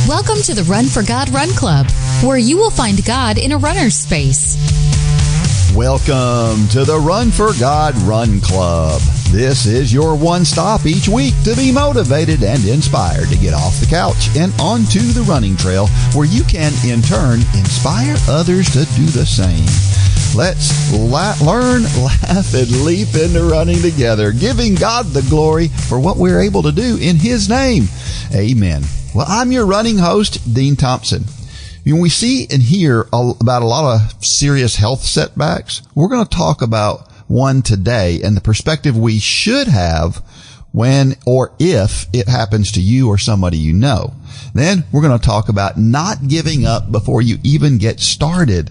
Welcome to the Run for God Run Club, where you will find God in a runner's space. Welcome to the Run for God Run Club. This is your one stop each week to be motivated and inspired to get off the couch and onto the running trail, where you can, in turn, inspire others to do the same. Let's learn, laugh, and leap into running together, giving God the glory for what we're able to do in His name. Amen. Well, I'm your running host, Dean Thompson. When we see and hear about a lot of serious health setbacks, we're going to talk about one today and the perspective we should have when or if it happens to you or somebody you know. Then we're going to talk about not giving up before you even get started.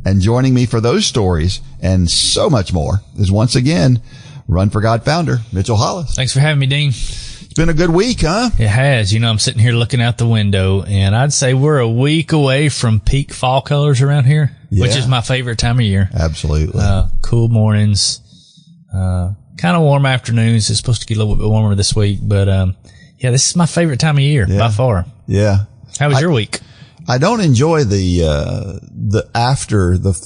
And joining me for those stories and so much more is once again Run for God founder Mitchell Hollis. Thanks for having me, Dean. It's been a good week, huh? It has. You know, I'm sitting here looking out the window, and I'd say we're a week away from peak fall colors around here, which is my favorite time of year. Absolutely. Cool mornings, kind of warm afternoons. It's supposed to get a little bit warmer this week, but yeah, this is my favorite time of year by far. Yeah. How was your week? I don't enjoy the after the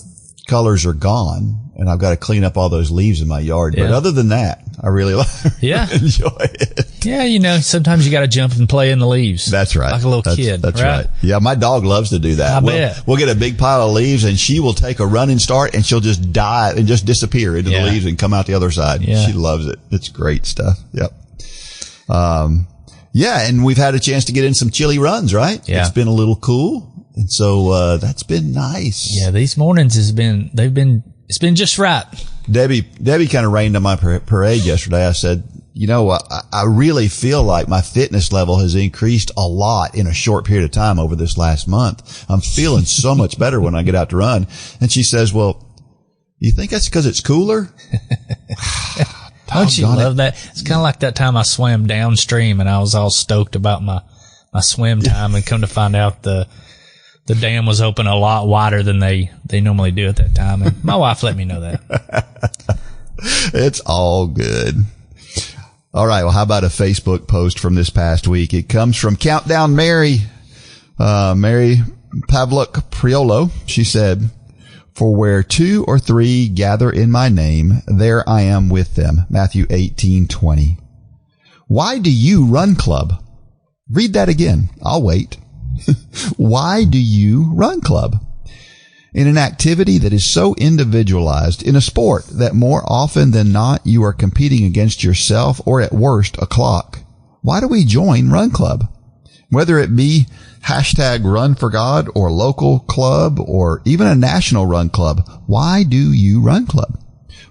colors are gone and I've got to clean up all those leaves in my yard. Yeah. But other than that, I really enjoy it. Yeah, you know, sometimes you got to jump and play in the leaves. That's right. Like a little kid. That's right. Yeah, my dog loves to do that. I bet. We'll get a big pile of leaves and she will take a running start and she'll just dive and just disappear into the leaves and come out the other side. Yeah. She loves it. It's great stuff. Yep. Yeah, and we've had a chance to get in some chilly runs, right? Yeah. It's been a little cool. And so, that's been nice. Yeah, these mornings it's been just right. Debbie kind of rained on my parade yesterday. I said, you know, I really feel like my fitness level has increased a lot in a short period of time over this last month. I'm feeling so much better when I get out to run. And she says, well, you think that's because it's cooler? Don't you love that? It's kind of like that time I swam downstream and I was all stoked about my swim time, and come to find out the dam was open a lot wider than they normally do at that time. And my wife let me know that. It's all good. All right. Well, how about a Facebook post from this past week? It comes from Countdown Mary Pavlik Priolo. She said, "For where 2 or 3 gather in my name, there I am with them." Matthew 18:20. Why do you run, club? Read that again. I'll wait. Why do you run, club? In an activity that is so individualized, in a sport that more often than not you are competing against yourself or at worst a clock, why do we join Run Club? Whether it be hashtag Run for God or local club or even a national run club, why do you run club?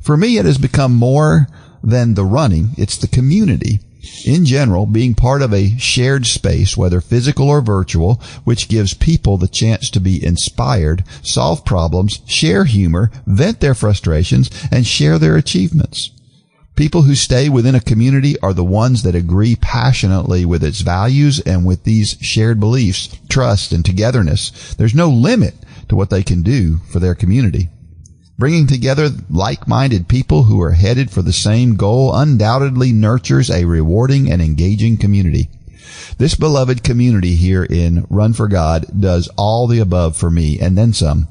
For me, it has become more than the running. It's the community. In general, being part of a shared space, whether physical or virtual, which gives people the chance to be inspired, solve problems, share humor, vent their frustrations, and share their achievements. People who stay within a community are the ones that agree passionately with its values and with these shared beliefs, trust, and togetherness. There's no limit to what they can do for their community. Bringing together like-minded people who are headed for the same goal undoubtedly nurtures a rewarding and engaging community. This beloved community here in Run for God does all the above for me and then some.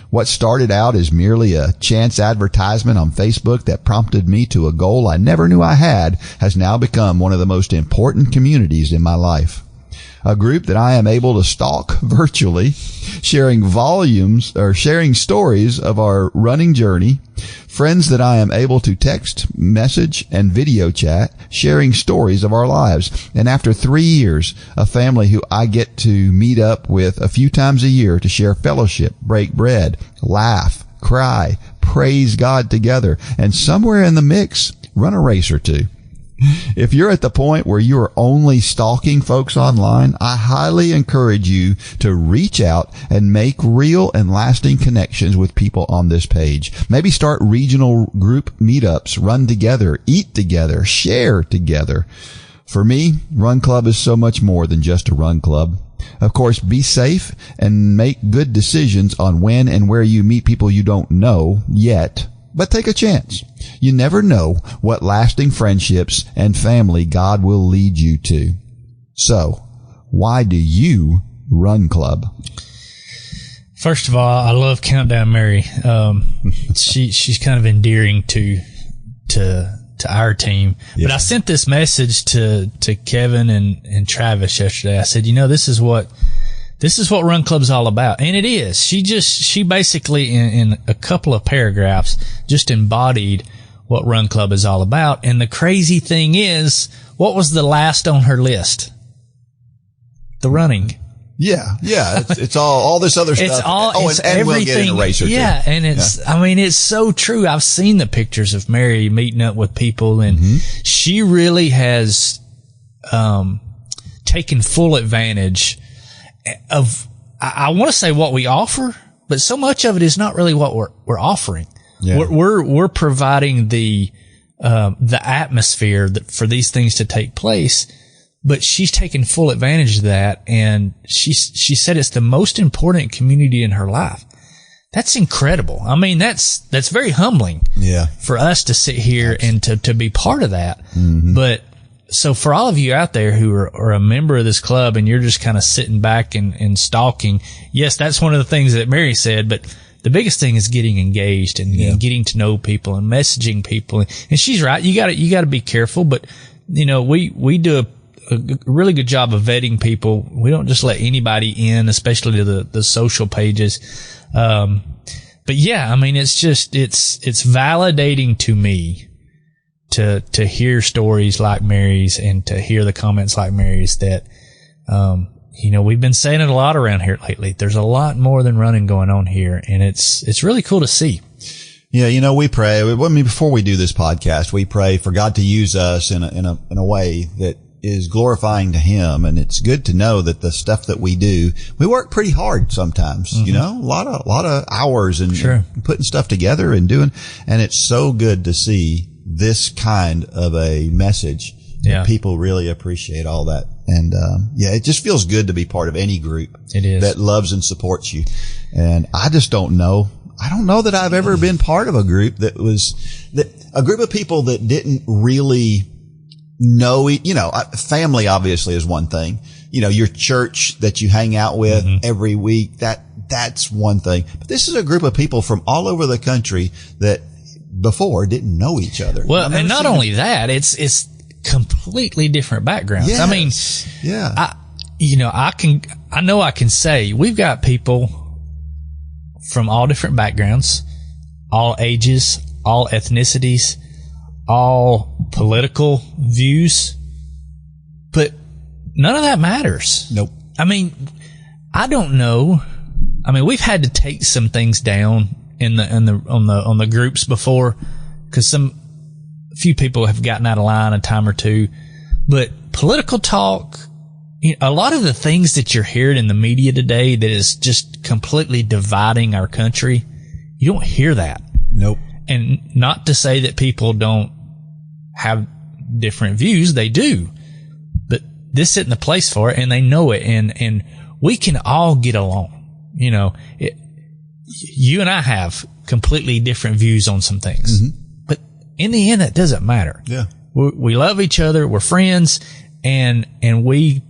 What started out as merely a chance advertisement on Facebook that prompted me to a goal I never knew I had has now become one of the most important communities in my life. A group that I am able to stalk virtually, sharing stories of our running journey, friends that I am able to text, message, and video chat, sharing stories of our lives. And after 3 years, a family who I get to meet up with a few times a year to share fellowship, break bread, laugh, cry, praise God together, and somewhere in the mix, run a race or two. If you're at the point where you are only stalking folks online, I highly encourage you to reach out and make real and lasting connections with people on this page. Maybe start regional group meetups, run together, eat together, share together. For me, Run Club is so much more than just a run club. Of course, be safe and make good decisions on when and where you meet people you don't know yet. But take a chance. You never know what lasting friendships and family God will lead you to. So, why do you Run Club? First of all, I love Countdown Mary. She's kind of endearing to our team. Yeah. But I sent this message to Kevin and Travis yesterday. I said, this is what Run Club's all about. And it is. She basically in a couple of paragraphs just embodied what Run Club is all about. And the crazy thing is, what was the last on her list? The running. Yeah. It's all this other stuff. It's and everything. We'll get in a race or two. Yeah. And it's so true. I've seen the pictures of Mary meeting up with people, and she really has, taken full advantage of, I want to say what we offer, but so much of it is not really what we're offering. Yeah. We're providing the atmosphere for these things to take place. But she's taken full advantage of that, and she said it's the most important community in her life. That's incredible. I mean, that's very humbling. Yeah. For us to sit here and to be part of that. Mm-hmm. But so for all of you out there who are a member of this club and you're just kind of sitting back and stalking, yes, that's one of the things that Mary said, but the biggest thing is getting engaged and getting to know people and messaging people. And she's right. You gotta be careful, but we do a really good job of vetting people. We don't just let anybody in, especially to the social pages. But yeah, I mean, it's validating to me to hear stories like Mary's and to hear the comments like Mary's that, we've been saying it a lot around here lately. There's a lot more than running going on here, and it's really cool to see. Yeah, we pray. Before we do this podcast, we pray for God to use us in a way that is glorifying to Him. And it's good to know that the stuff that we do, we work pretty hard sometimes, a lot of hours and putting stuff together and doing, and it's so good to see this kind of a message. Yeah. People really appreciate all that. And, it just feels good to be part of any group that loves and supports you. And I just don't know. I don't know that I've ever been part of a group a group of people that didn't really know, family obviously is one thing. Your church that you hang out with every week, that's one thing. But this is a group of people from all over the country that before didn't know each other. Well, and not only that, it's completely different backgrounds. Yes. I mean, I know I can say we've got people from all different backgrounds, all ages, all ethnicities, all political views, but none of that matters. Nope. I mean, I don't know. I mean, we've had to take some things down on the groups before because a few people have gotten out of line a time or two, but political talk, a lot of the things that you're hearing in the media today that is just completely dividing our country, you don't hear that. Nope. And not to say that people don't have different views, they do, but this isn't the place for it, and they know it, and we can all get along. You and I have completely different views on some things, but in the end, that doesn't matter. Yeah, we love each other, we're friends, and we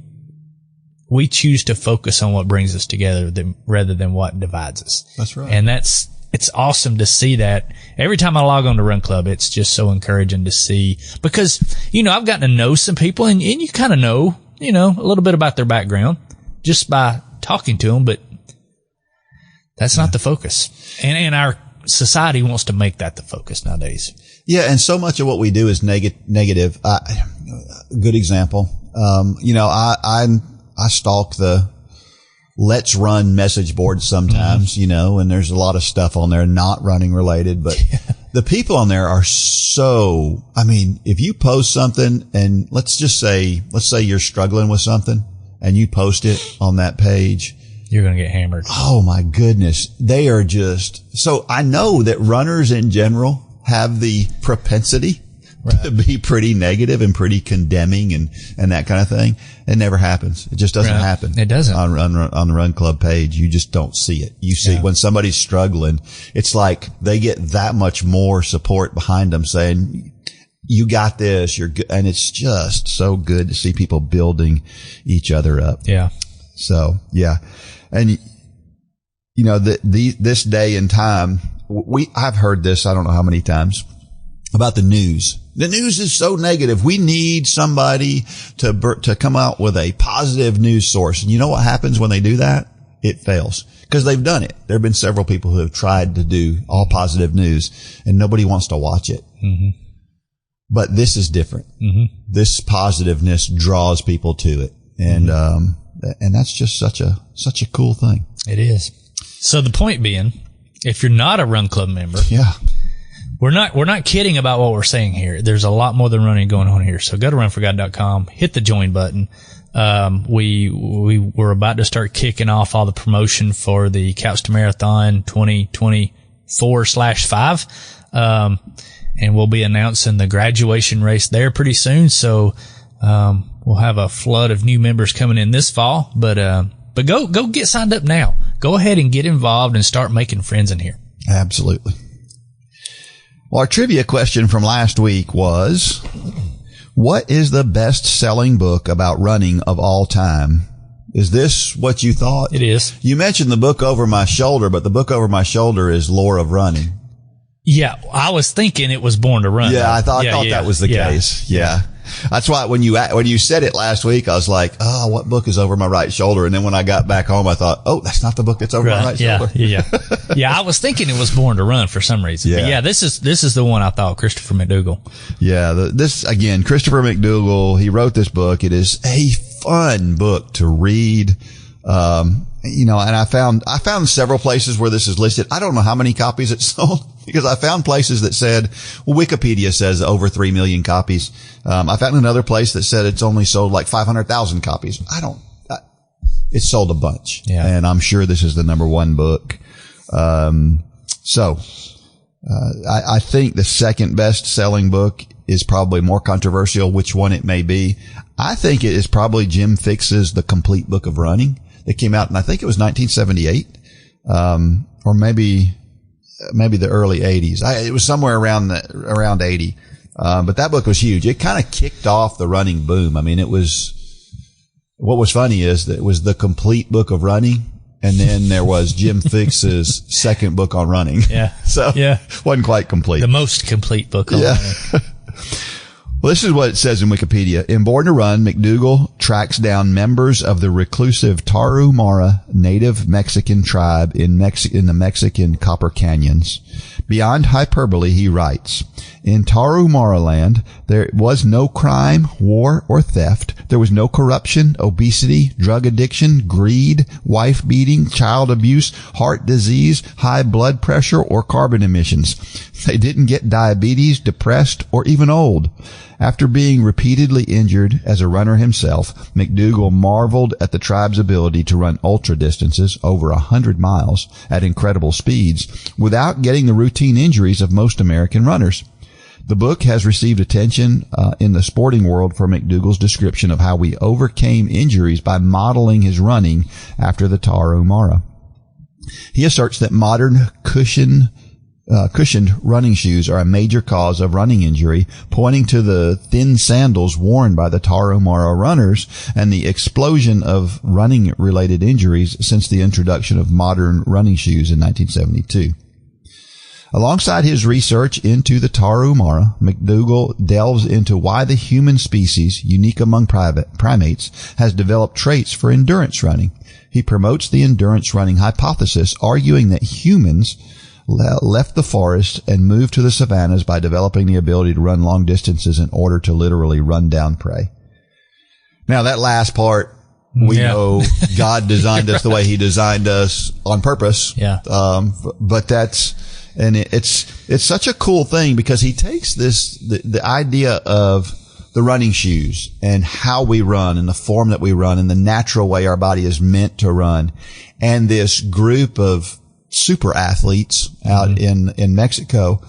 choose to focus on what brings us together rather than what divides us. That's right, and it's awesome to see that. Every time I log on to Run Club, it's just so encouraging to see because, I've gotten to know some people and you kind of know, a little bit about their background just by talking to them, but that's not the focus. And our society wants to make that the focus nowadays. Yeah. And so much of what we do is negative. Good example. I stalk the Let's Run message board sometimes, and there's a lot of stuff on there not running related, but the people on there are if you post something and let's say you're struggling with something and you post it on that page, you're going to get hammered. Oh my goodness. They are so I know that runners in general have the propensity to be pretty negative and pretty condemning and that kind of thing. It never happens. It just doesn't happen. It doesn't. On the Run Club page, you just don't see it. You see when somebody's struggling, it's like they get that much more support behind them saying, you got this, you're good. And it's just so good to see people building each other up. Yeah. So, yeah. And, you know, this day and time, I've heard this, I don't know how many times, about the news. The news is so negative. We need somebody to come out with a positive news source. And you know what happens when they do that? It fails. Because they've done it. There have been several people who have tried to do all positive news, and nobody wants to watch it. Mm-hmm. But this is different. Mm-hmm. This positiveness draws people to it. And, and that's just such a cool thing. It is. So the point being, if you're not a Run Club member, yeah, we're not kidding about what we're saying here. There's a lot more than running going on here. So go to runforgod.com, hit the join button. We were about to start kicking off all the promotion for the Couch to Marathon 2024/5. And we'll be announcing the graduation race there pretty soon. So, we'll have a flood of new members coming in this fall, but go get signed up now. Go ahead and get involved and start making friends in here. Absolutely. Well, our trivia question from last week was, what is the best-selling book about running of all time? Is this what you thought? It is. You mentioned the book over my shoulder, but the book over my shoulder is Lore of Running. Yeah, I was thinking it was Born to Run. Yeah, I thought that was the case. Yeah. That's why when you said it last week, I was like, oh, what book is over my right shoulder? And then when I got back home, I thought, oh, that's not the book that's over my right shoulder. Yeah. Yeah, I was thinking it was Born to Run for some reason. Yeah. But yeah, this is the one I thought, Christopher McDougall. Yeah, this again, Christopher McDougall, he wrote this book. It is a fun book to read. You know, and I found several places where this is listed. I don't know how many copies it sold because I found places that said, well, Wikipedia says over 3 million copies. I found another place that said it's only sold like 500,000 copies. It's sold a bunch. Yeah. And I'm sure this is the number one book. I think the second best selling book is probably more controversial, which one it may be. I think it is probably Jim Fixx's The Complete Book of Running. It came out, and I think it was 1978, or maybe the early 80s. It was somewhere around 80. But that book was huge. It kind of kicked off the running boom. I mean, what was funny is that it was The Complete Book of Running, and then there was Jim Fixx's second book on running. Yeah. So, yeah, wasn't quite complete. The most complete book on running. Well, this is what it says in Wikipedia. In Born to Run, McDougall tracks down members of the reclusive Tarahumara native Mexican tribe in the Mexican Copper Canyons. Beyond hyperbole, he writes, in Tarahumara land, there was no crime, war, or theft. There was no corruption, obesity, drug addiction, greed, wife beating, child abuse, heart disease, high blood pressure, or carbon emissions. They didn't get diabetes, depressed, or even old. After being repeatedly injured as a runner himself, McDougall marveled at the tribe's ability to run ultra distances over 100 miles at incredible speeds without getting the routine injuries of most American runners. The book has received attention in the sporting world for McDougall's description of how he overcame injuries by modeling his running after the Tarahumara. He asserts that modern cushioned running shoes are a major cause of running injury, pointing to the thin sandals worn by the Tarahumara runners and the explosion of running-related injuries since the introduction of modern running shoes in 1972. Alongside his research into the Tarahumara, McDougall delves into why the human species, unique among primates, has developed traits for endurance running. He promotes the endurance running hypothesis, arguing that humans left the forest and moved to the savannas by developing the ability to run long distances in order to literally run down prey. Now, that last part, we know God designed us the way he designed us on purpose. Yeah. But it's such a cool thing because he takes the idea of the running shoes and how we run and the form that we run and the natural way our body is meant to run, and this group of super athletes out in Mexico,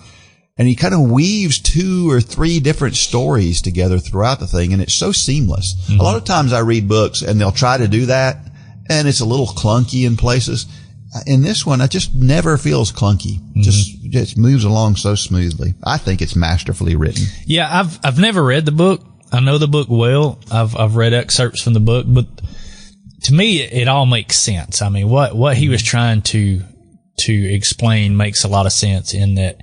and he kind of weaves 2 or 3 different stories together throughout the thing, and it's so seamless. A lot of times I read books and they'll try to do that, and it's a little clunky in places. In this one, it just never feels clunky. Just moves along so smoothly. I think it's masterfully written. Yeah, I've never read the book. I know the book well. I've read excerpts from the book, but to me, it all makes sense. I mean, what he was trying to explain makes a lot of sense in that,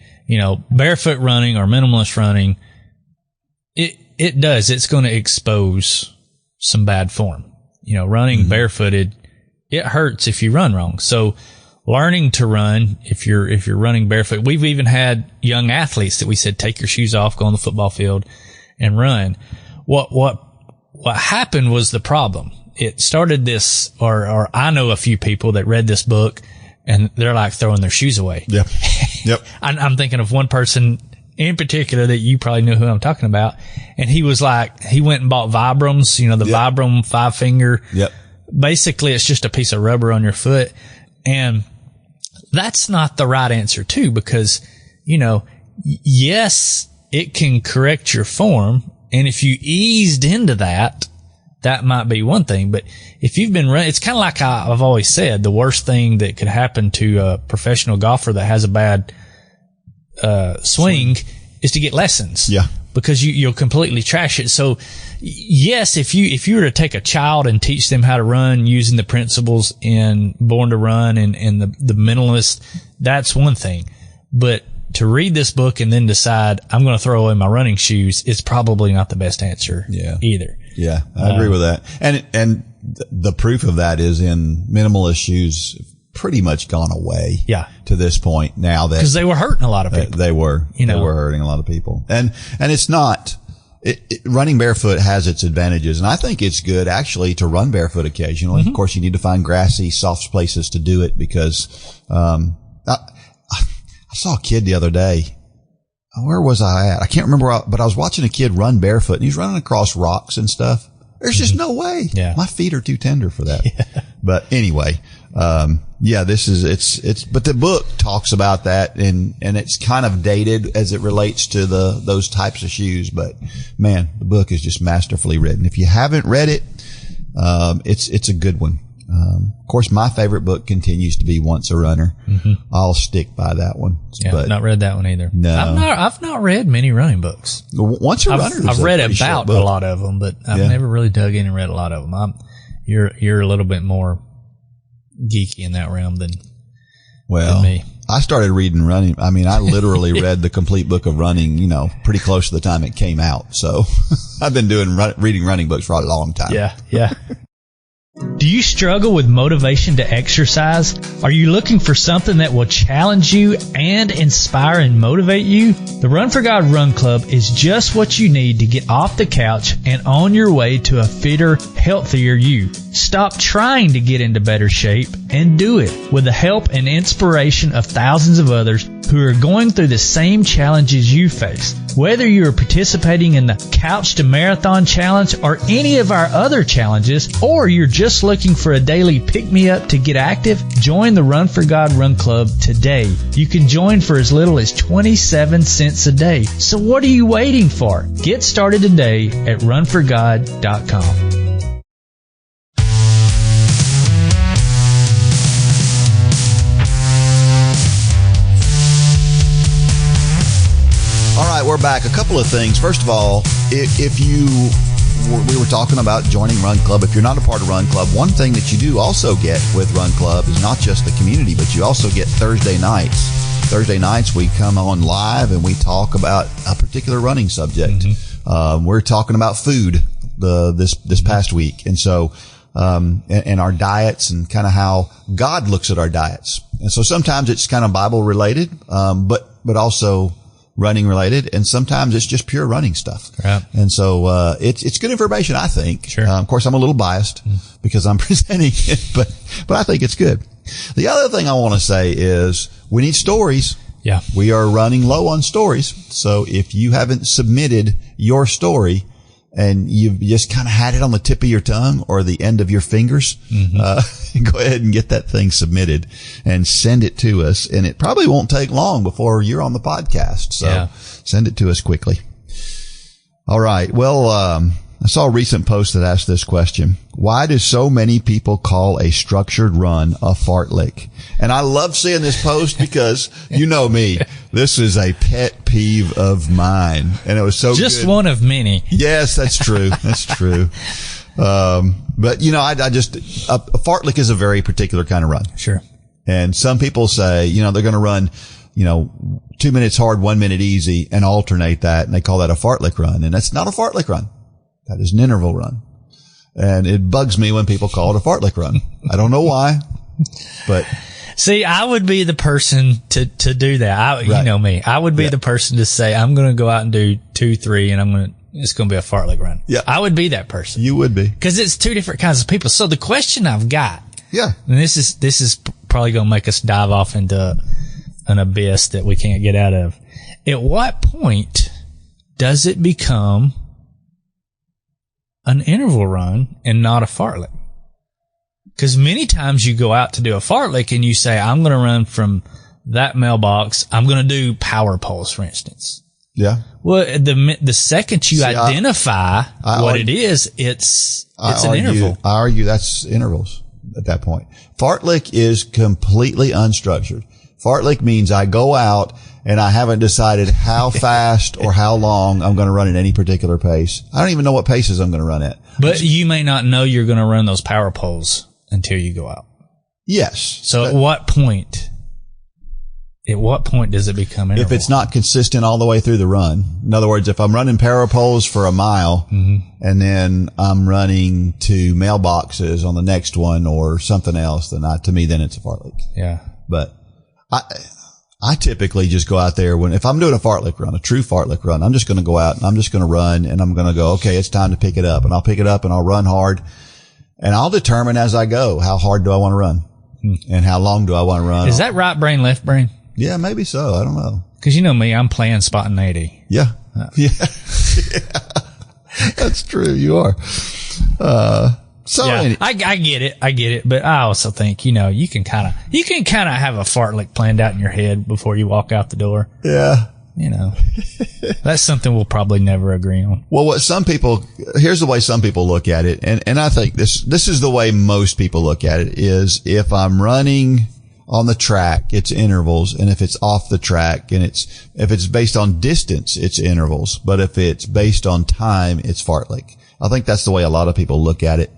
barefoot running or minimalist running, it does. It's going to expose some bad form. Running barefooted, it hurts if you run wrong. So learning to run, if you're running barefoot, we've even had young athletes that we said, take your shoes off, go on the football field and run. What happened was the problem. It started this, or I know a few people that read this book and they're like throwing their shoes away. Yep. Yep. I'm thinking of one person in particular that you probably know who I'm talking about. And he was like, he went and bought Vibrams, the Vibram 5-finger. Yep. Basically, it's just a piece of rubber on your foot. And that's not the right answer too, because, yes, it can correct your form. And if you eased into that might be one thing. But if you've been running, it's kind of like I've always said, the worst thing that could happen to a professional golfer that has a bad swing is to get lessons. Yeah. Because you'll completely trash it. So yes, if you were to take a child and teach them how to run using the principles in Born to Run and the Minimalist, that's one thing. But to read this book and then decide I'm going to throw away my running shoes is probably not the best answer either. Yeah, I agree with that. And the proof of that is in minimalist shoes pretty much gone away. Yeah. To this point now that. Because they were hurting a lot of people. They were. They were hurting a lot of people. And it's not, running barefoot has its advantages. And I think it's good actually to run barefoot occasionally. Mm-hmm. Of course, you need to find grassy, soft places to do it because, I saw a kid the other day. Where was I at? I can't remember, but I was watching a kid run barefoot and he's running across rocks and stuff. There's just no way. Yeah. My feet are too tender for that. Yeah. But anyway, but the book talks about that and it's kind of dated as it relates to those types of shoes. But man, the book is just masterfully written. If you haven't read it, it's a good one. Of course, my favorite book continues to be Once a Runner. Mm-hmm. I'll stick by that one. Yeah, but not read that one either. No, I've not read many running books. Once a Runner. I've read about a lot of them, but I've never really dug in and read a lot of them. You're a little bit more geeky in that realm than me. I started reading running. I mean, I literally read the complete book of running, pretty close to the time it came out. So I've been reading running books for a long time. Yeah. Do you struggle with motivation to exercise? Are you looking for something that will challenge you and inspire and motivate you? The Run for God Run Club is just what you need to get off the couch and on your way to a fitter, healthier you. Stop trying to get into better shape and do it with the help and inspiration of thousands of others who are going through the same challenges you face. Whether you are participating in the Couch to Marathon Challenge or any of our other challenges, or you're just looking for a daily pick-me-up to get active, join the Run for God Run Club today. You can join for as little as 27 cents a day. So what are you waiting for? Get started today at runforgod.com. All right, we're back. A couple of things. First of all, we were talking about joining Run Club. If you're not a part of Run Club, one thing that you do also get with Run Club is not just the community, but you also get Thursday nights. Thursday nights, we come on live and we talk about a particular running subject. Mm-hmm. We're talking about food this past week. And so, and our diets and kind of how God looks at our diets. And so sometimes it's kind of Bible related, but also running related, and sometimes it's just pure running stuff. Right. And so, it's good information, I think. Sure. Of course, I'm a little biased because I'm presenting it, but I think it's good. The other thing I want to say is we need stories. Yeah. We are running low on stories. So if you haven't submitted your story and you've just kind of had it on the tip of your tongue or the end of your fingers, go ahead and get that thing submitted and send it to us. And it probably won't take long before you're on the podcast. So send it to us quickly. All right. Well, I saw a recent post that asked this question. Why do so many people call a structured run a fartlek? And I love seeing this post because you know me. This is a pet peeve of mine. And it was so just good. One of many. Yes, that's true. That's true. But you know, a fartlek is a very particular kind of run. Sure. And some people say, you know, they're going to run, 2 minutes hard, 1 minute easy and alternate that. And they call that a fartlek run. And that's not a fartlek run. That is an interval run. And it bugs me when people call it a fartlek run. I don't know why, but. See, I would be the person to do that. Right. You know me. I would be the person to say, I'm going to go out and do 2, 3, and it's going to be a fartlek run. Yeah. I would be that person. You would be. Because it's two different kinds of people. So the question I've got. Yeah. And this is probably going to make us dive off into an abyss that we can't get out of. At what point does it become an interval run and not a fartlek? Because many times you go out to do a fartlek and you say, I'm going to run from that mailbox. I'm going to do power poles, for instance. Yeah. Well, the second you identify what it is, it's an interval. I argue that's intervals at that point. Fartlek is completely unstructured. Fartlek means I go out and I haven't decided how fast or how long I'm going to run at any particular pace. I don't even know what paces I'm going to run at. But you may not know you're going to run those power poles until you go out. Yes. So at what point does it become interval? If it's not consistent all the way through the run. In other words, if I'm running power poles for a mile and then I'm running to mailboxes on the next one or something else, then then it's a fartlek. Yeah. But I typically just go out there if I'm doing a fartlek run, a true fartlek run, I'm just going to go out and I'm just going to run and I'm going to go, okay, it's time to pick it up, and I'll pick it up and I'll run hard, and I'll determine as I go, how hard do I want to run and how long do I want to run. Is that right brain, left brain? Yeah, maybe so. I don't know. Cause you know me, I'm playing spontaneity. Yeah. Yeah. That's true. You are. I get it. But I also think, you can kind of have a fartlek planned out in your head before you walk out the door. Yeah. That's something we'll probably never agree on. Well, here's the way some people look at it. And I think this is the way most people look at it is if I'm running on the track, it's intervals. And if it's off the track and if it's based on distance, it's intervals. But if it's based on time, it's fartlek. I think that's the way a lot of people look at it.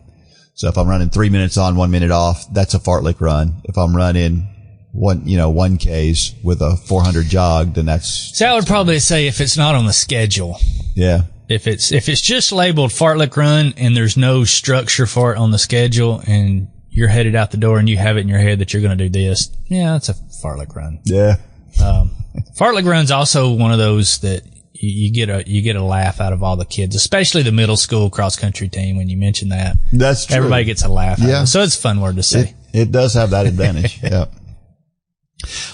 So if I'm running 3 minutes on, 1 minute off, that's a fartlek run. If I'm running 1Ks with a 400 jog, then that's. So I would probably say if it's not on the schedule. Yeah. If it's just labeled fartlek run and there's no structure for it on the schedule and you're headed out the door and you have it in your head that you're going to do this, yeah, that's a fartlek run. Yeah. Fartlek run's also one of those that you get a laugh out of all the kids, especially the middle school cross country team. When you mention that, that's true. Everybody gets a laugh. Yeah. Out of it. So it's a fun word to say. It does have that advantage. Yeah.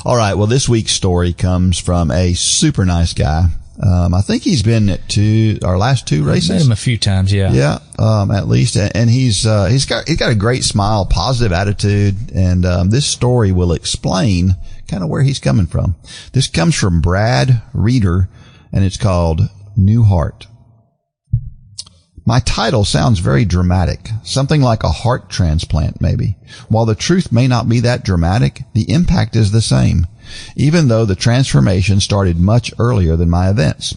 All right. Well, this week's story comes from a super nice guy. I think he's been at our last 2 races. Met him a few times. Yeah. Yeah. At least. And he's got a great smile, positive attitude. And, this story will explain kind of where he's coming from. This comes from Brad Reeder, and it's called New Heart. My title sounds very dramatic, something like a heart transplant maybe. While the truth may not be that dramatic, the impact is the same, even though the transformation started much earlier than my events.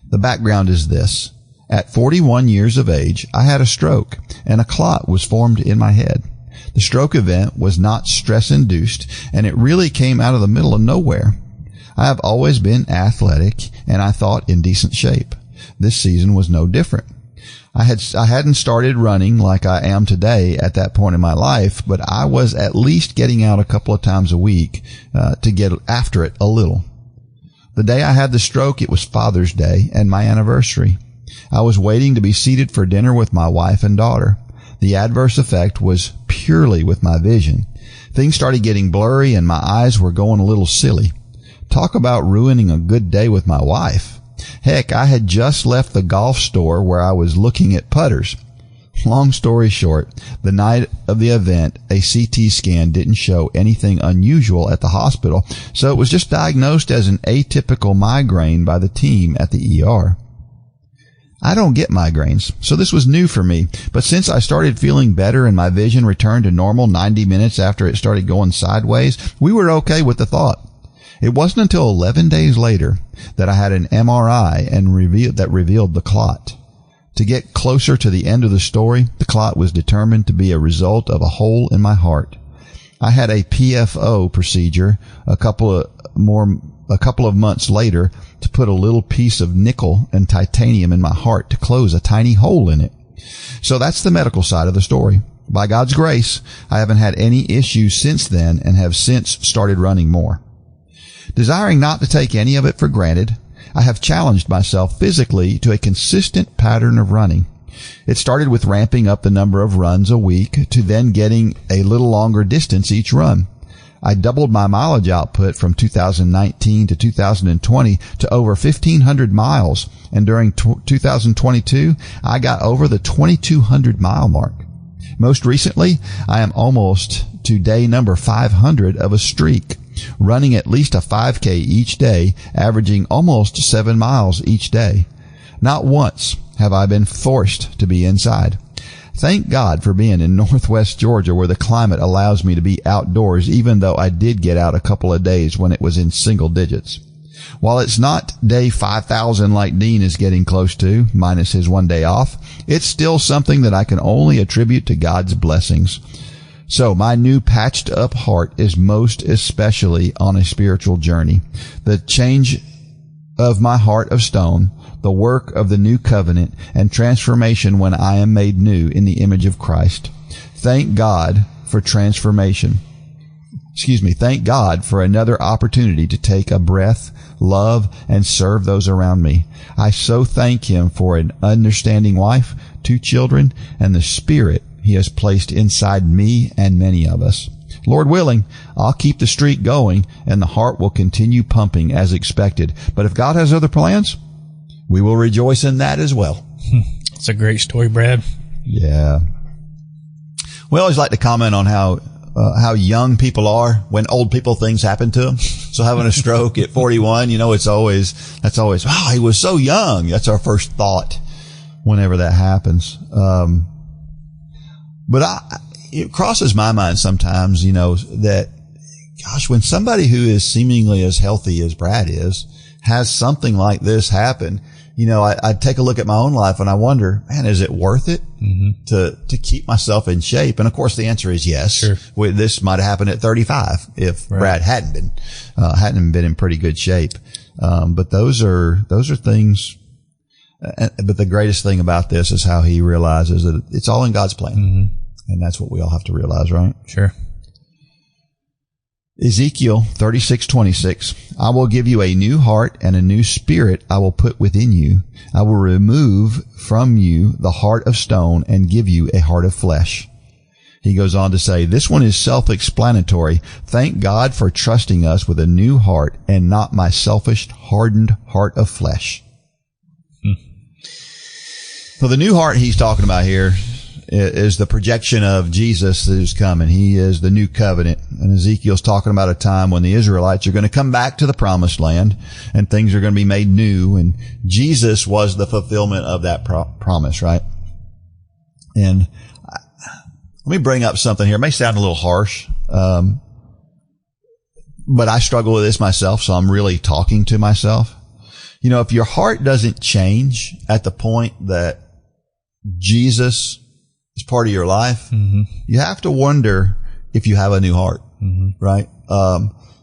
The background is this. At 41 years of age, I had a stroke, and a clot was formed in my head. The stroke event was not stress-induced, and it really came out of the middle of nowhere. I have always been athletic, and I thought in decent shape. This season was no different. I hadn't started running like I am today at that point in my life, but I was at least getting out a couple of times a week to get after it a little. The day I had the stroke, it was Father's Day and my anniversary. I was waiting to be seated for dinner with my wife and daughter. The adverse effect was purely with my vision. Things started getting blurry and my eyes were going a little silly. Talk about ruining a good day with my wife. Heck, I had just left the golf store where I was looking at putters. Long story short, the night of the event, a CT scan didn't show anything unusual at the hospital, so it was just diagnosed as an atypical migraine by the team at the ER. I don't get migraines, so this was new for me. But since I started feeling better and my vision returned to normal 90 minutes after it started going sideways, we were okay with the thought. It wasn't until 11 days later that I had an MRI and revealed the clot. To get closer to the end of the story, the clot was determined to be a result of a hole in my heart. I had a PFO procedure a couple of months later to put a little piece of nickel and titanium in my heart to close a tiny hole in it. So that's the medical side of the story. By God's grace, I haven't had any issues since then and have since started running more. Desiring not to take any of it for granted, I have challenged myself physically to a consistent pattern of running. It started with ramping up the number of runs a week to then getting a little longer distance each run. I doubled my mileage output from 2019 to 2020 to over 1,500 miles, and during 2022, I got over the 2,200 mile mark. Most recently, I am almost to day number 500 of a streak, running at least a 5K each day, averaging almost 7 miles each day. Not once have I been forced to be inside. Thank God for being in Northwest Georgia, where the climate allows me to be outdoors, even though I did get out a couple of days when it was in single digits. While it's not day 5,000 like Dean is getting close to, minus his 1 day off, it's still something that I can only attribute to God's blessings. So my new patched up heart is most especially on a spiritual journey. The change of my heart of stone, the work of the new covenant, and transformation when I am made new in the image of Christ. Thank God for transformation. Thank God for another opportunity to take a breath, love, and serve those around me. I so thank Him for an understanding wife, 2 children, and the Spirit He has placed inside me and many of us. Lord willing, I'll keep the streak going, and the heart will continue pumping as expected. But if God has other plans, we will rejoice in that as well. It's a great story, Brad. Yeah. We always like to comment on how young people are when old people things happen to them. So having a stroke at 41, that's always, wow, he was so young. That's our first thought whenever that happens. But it crosses my mind sometimes, that, gosh, when somebody who is seemingly as healthy as Brad is has something like this happen, I take a look at my own life and I wonder, man, is it worth it to keep myself in shape? And of course the answer is yes. Sure. This might have happened at 35 if Brad hadn't been in pretty good shape. But those are things. But the greatest thing about this is how he realizes that it's all in God's plan. And that's what we all have to realize, right? Sure. Ezekiel 36:26. I will give you a new heart and a new spirit I will put within you. I will remove from you the heart of stone and give you a heart of flesh. He goes on to say, this one is self-explanatory. Thank God for trusting us with a new heart and not my selfish, hardened heart of flesh. So the new heart he's talking about here is the projection of Jesus who's coming. He is the new covenant. And Ezekiel's talking about a time when the Israelites are going to come back to the promised land and things are going to be made new. And Jesus was the fulfillment of that promise, right? And let me bring up something here. It may sound a little harsh, but I struggle with this myself, so I'm really talking to myself. If your heart doesn't change at the point that Jesus is part of your life, you have to wonder if you have a new heart, right?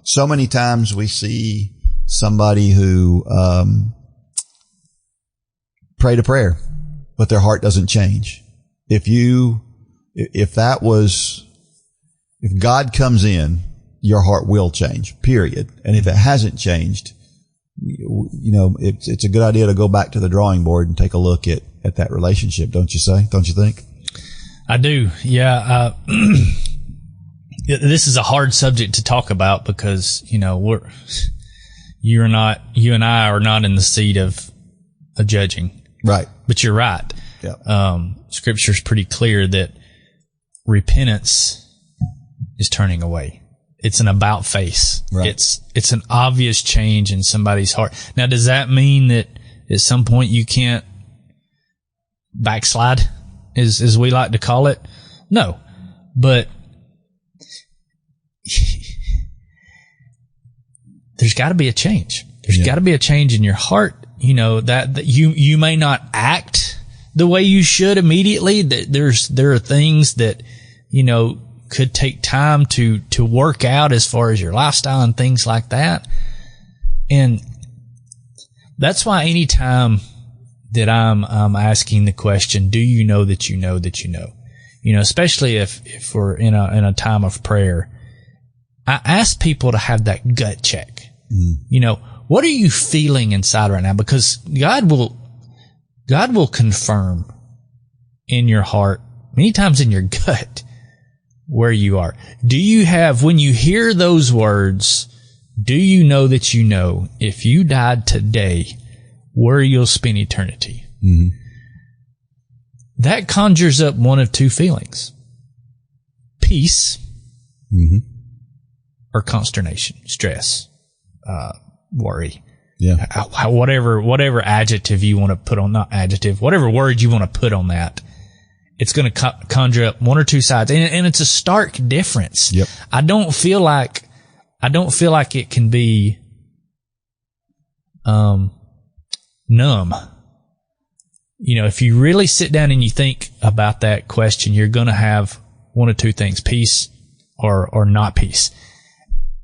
So many times we see somebody who prayed a prayer, but their heart doesn't change. If God comes in, your heart will change, period. And if it hasn't changed, it's a good idea to go back to the drawing board and take a look at that relationship, don't you think? I do. Yeah. This is a hard subject to talk about because, you and I are not in the seat of judging. Right. But you're right. Yeah. Scripture's pretty clear that repentance is turning away. It's an about face. Right. It's an obvious change in somebody's heart. Now, does that mean that at some point you can't backslide, as we like to call it. No, but there's got to be a change. There's got to be a change in your heart. You know, that you may not act the way you should immediately. There are things that, you know, could take time to work out as far as your lifestyle and things like that. And that's why anytime that I'm asking the question, do you know that you know that you know? You know, especially if we're in a time of prayer, I ask people to have that gut check. You know, what are you feeling inside right now? Because God will confirm in your heart, many times in your gut, where you are. Do you have, when you hear those words, do you know that you know if you died today, where you'll spend eternity? Mm-hmm. That conjures up one of two feelings: peace, or consternation, stress, worry. Yeah. Whatever adjective you want to put on, not adjective, whatever word you want to put on that, it's going to conjure up one or two sides. And it's a stark difference. Yep. I don't feel like it can be, numb. You know, if you really sit down and you think about that question, you're going to have one of two things: peace or not peace.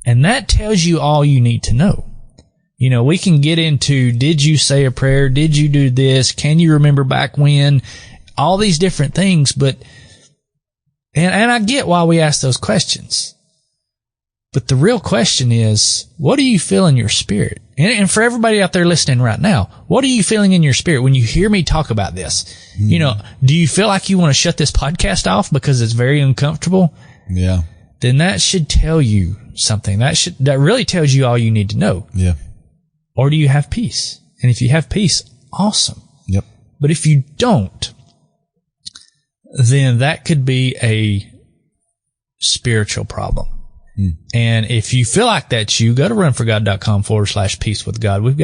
And that tells you all you need to know. You know, we can get into, did you say a prayer? Did you do this? Can you remember back when? All these different things, but, and I get why we ask those questions. But the real question is, what do you feel in your spirit? And for everybody out there listening right now, what are you feeling in your spirit when you hear me talk about this? You know, do you feel like you want to shut this podcast off because it's very uncomfortable? Yeah. Then that should tell you something. That really tells you all you need to know. Yeah. Or do you have peace? And if you have peace, awesome. Yep. But if you don't, then that could be a spiritual problem. And if you feel like that's you, go to runforgod.com/peace with God. We've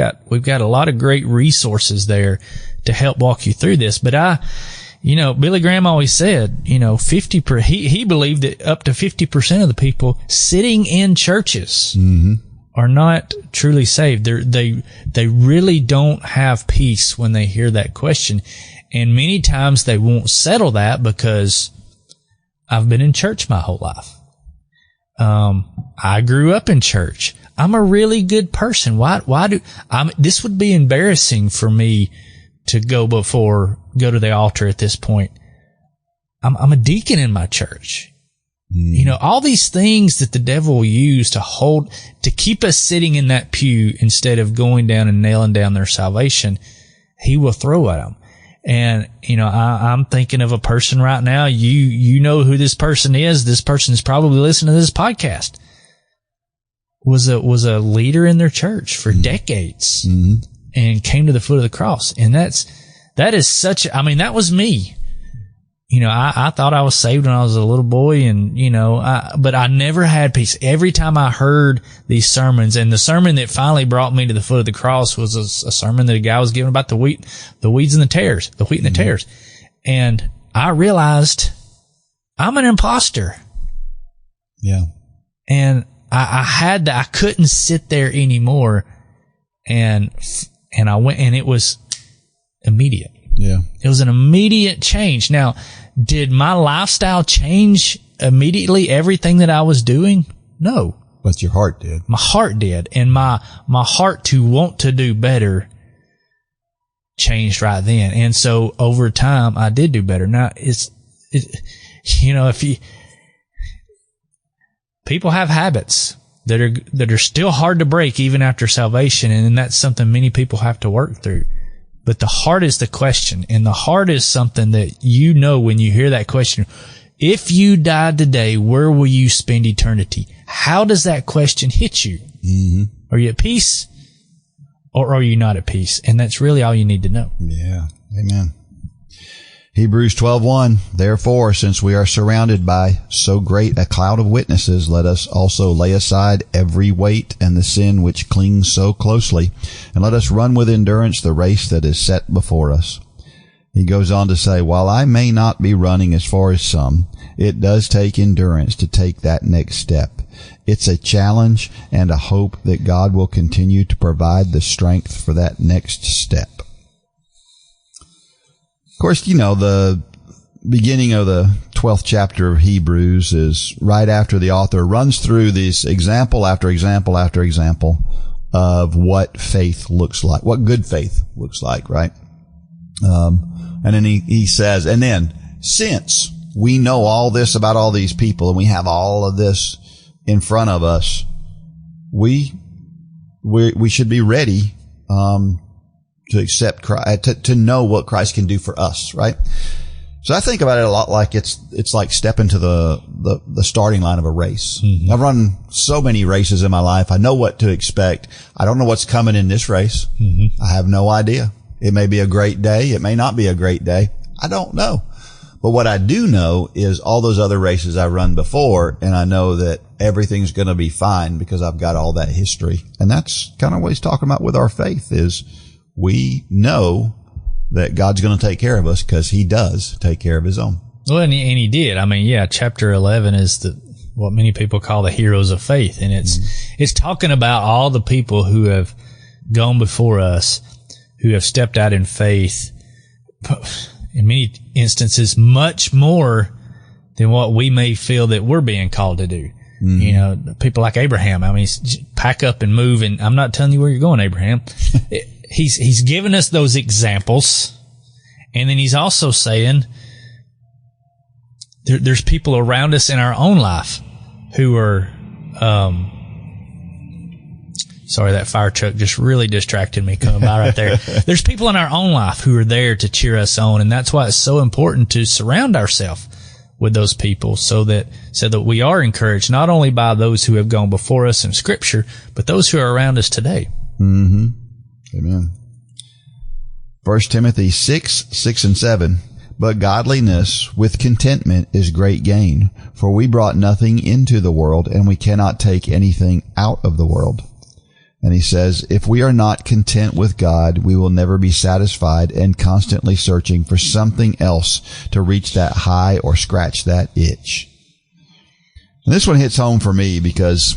got a lot of great resources there to help walk you through this. But you know, Billy Graham always said, you know, he believed that up to 50% of the people sitting in churches are not truly saved. They really don't have peace when they hear that question. And many times they won't settle that because I've been in church my whole life. I grew up in church. I'm a really good person. This would be embarrassing for me to go to the altar at this point. I'm a deacon in my church. You know, all these things that the devil will use to keep us sitting in that pew instead of going down and nailing down their salvation, he will throw at them. And, you know, I'm thinking of a person right now. You know who this person is. This person is probably listening to this podcast. Was a leader in their church for decades and came to the foot of the cross. And that was me. You know, I thought I was saved when I was a little boy, and, you know, but I never had peace. Every time I heard these sermons, and the sermon that finally brought me to the foot of the cross was a sermon that a guy was giving about the weeds and the tares, the wheat and the tares. And I realized I'm an imposter. Yeah. And I couldn't sit there anymore. And I went, and it was immediate. Yeah. It was an immediate change. Now, did my lifestyle change immediately, everything that I was doing? No. But your heart did. My heart did. And my heart to want to do better changed right then. And so over time, I did do better. Now, you know, people have habits that are still hard to break even after salvation. And that's something many people have to work through. But the heart is the question, and the heart is something that you know when you hear that question. If you died today, where will you spend eternity? How does that question hit you? Are you at peace, or are you not at peace? And that's really all you need to know. Yeah. Amen. Hebrews 12:1. Therefore, since we are surrounded by so great a cloud of witnesses, let us also lay aside every weight and the sin which clings so closely, and let us run with endurance the race that is set before us. He goes on to say, while I may not be running as far as some, it does take endurance to take that next step. It's a challenge and a hope that God will continue to provide the strength for that next step. Of course, you know, the beginning of the 12th chapter of Hebrews is right after the author runs through this example after example after example of what faith looks like, what good faith looks like, right? And then he says, and then since we know all this about all these people and we have all of this in front of us, we should be ready, to accept Christ, to know what Christ can do for us, right? So I think about it a lot like it's like stepping to the starting line of a race. Mm-hmm. I've run so many races in my life. I know what to expect. I don't know what's coming in this race. Mm-hmm. I have no idea. It may be a great day. It may not be a great day. I don't know. But what I do know is all those other races I've run before, and I know that everything's going to be fine because I've got all that history. And that's kind of what he's talking about with our faith is we know that God's going to take care of us because he does take care of his own. Well, and he did. I mean, yeah, chapter 11 is what many people call the heroes of faith. And it's talking about all the people who have gone before us, who have stepped out in faith, in many instances, much more than what we may feel that we're being called to do. Mm-hmm. You know, people like Abraham. I mean, pack up and move. And I'm not telling you where you're going, Abraham. He's given us those examples. And then he's also saying there's people around us in our own life who are, sorry, that fire truck just really distracted me coming by right there. There's people in our own life who are there to cheer us on. And that's why it's so important to surround ourselves with those people so that we are encouraged not only by those who have gone before us in Scripture, but those who are around us today. Mm-hmm. Amen. 1 Timothy 6:6-7. But godliness with contentment is great gain, for we brought nothing into the world, and we cannot take anything out of the world. And he says, if we are not content with God, we will never be satisfied and constantly searching for something else to reach that high or scratch that itch. And this one hits home for me because,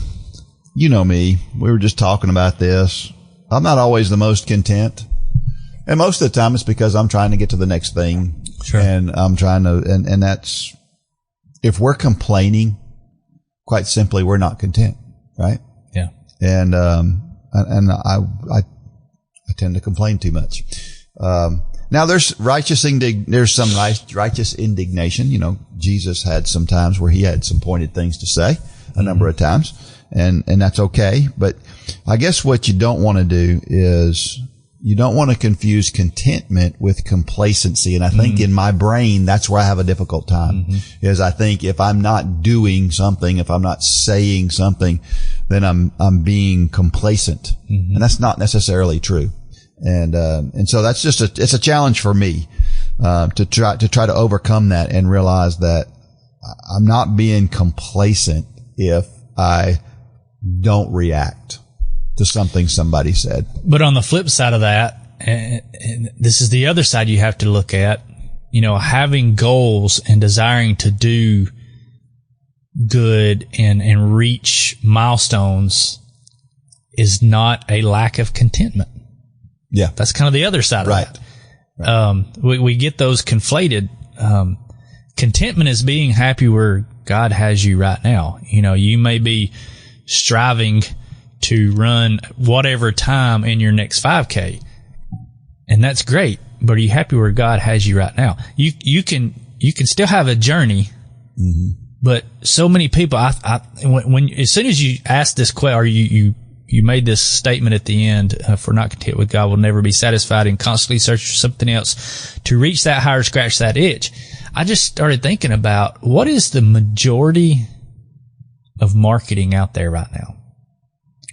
you know me, we were just talking about this. I'm not always the most content. And most of the time it's because I'm trying to get to the next thing. Sure. And I'm trying to, and that's, if we're complaining, quite simply, we're not content, right? Yeah. And I tend to complain too much. Now there's some righteous indignation. You know, Jesus had some times where he had some pointed things to say a number of times, and that's okay. But I guess what you don't want to do is you don't want to confuse contentment with complacency. And I think in my brain, that's where I have a difficult time is I think if I'm not doing something, if I'm not saying something, then I'm being complacent. And that's not necessarily true. And so that's just it's a challenge for me, to try to overcome that and realize that I'm not being complacent if I don't react to something somebody said. But on the flip side of that, and this is the other side you have to look at, you know, having goals and desiring to do good and reach milestones is not a lack of contentment. Yeah. That's kind of the other side of that. Right. We get those conflated. Contentment is being happy where God has you right now. You know, you may be striving to run whatever time in your next 5K. And that's great. But are you happy where God has you right now? You can still have a journey. But so many people, when as soon as you ask this question, or you made this statement at the end, if we're not content with God, we'll never be satisfied and constantly search for something else to reach that higher, scratch that itch. I just started thinking about what is the majority of marketing out there right now?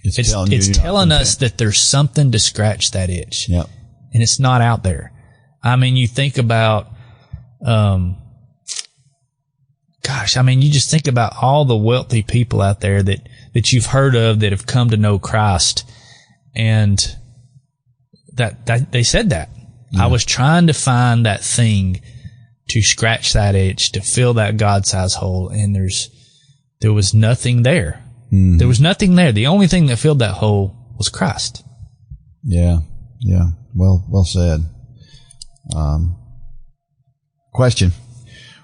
It's telling us that there's something to scratch that itch. Yep. And it's not out there. I mean, you think about, you just think about all the wealthy people out there that you've heard of that have come to know Christ, and that they said that. I was trying to find that thing to scratch that itch, to fill that God-sized hole, and there was nothing there. Mm-hmm. There was nothing there. The only thing that filled that hole was Christ. Yeah. Well said. Question.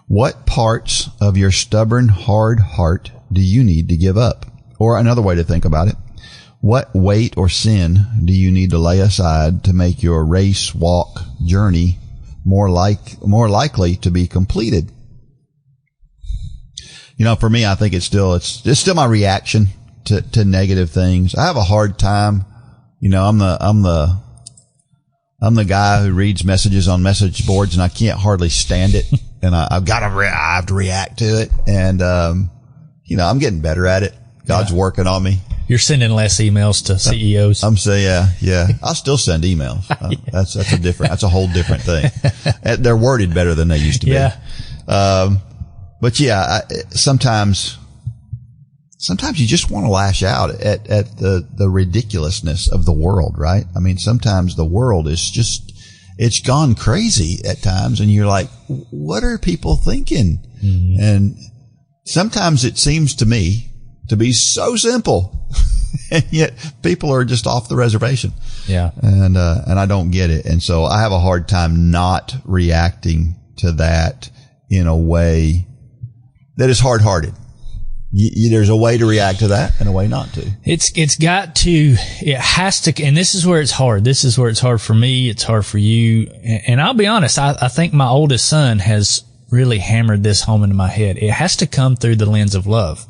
What parts of your stubborn, hard heart do you need to give up? Or another way to think about it, what weight or sin do you need to lay aside to make your race, walk, journey more likely to be completed? For me, I think it's still my reaction to negative things. I have a hard time. I'm the guy who reads messages on message boards, and I can't hardly stand it. And I have to react to it. And, I'm getting better at it. God's working on me. You're sending less emails to CEOs. I'm saying, yeah. I'll still send emails. That's a whole different thing. They're worded better than they used to be. Yeah. But sometimes you just want to lash out at the ridiculousness of the world, right? I mean, sometimes the world is it's gone crazy at times, and you're like, what are people thinking? Mm-hmm. And sometimes it seems to me to be so simple, and yet people are just off the reservation. Yeah. And I don't get it. And so I have a hard time not reacting to that in a way that is hard-hearted. There's a way to react to that and a way not to. It has to, and this is where it's hard. This is where it's hard for me. It's hard for you. And I'll be honest, I think my oldest son has really hammered this home into my head. It has to come through the lens of love.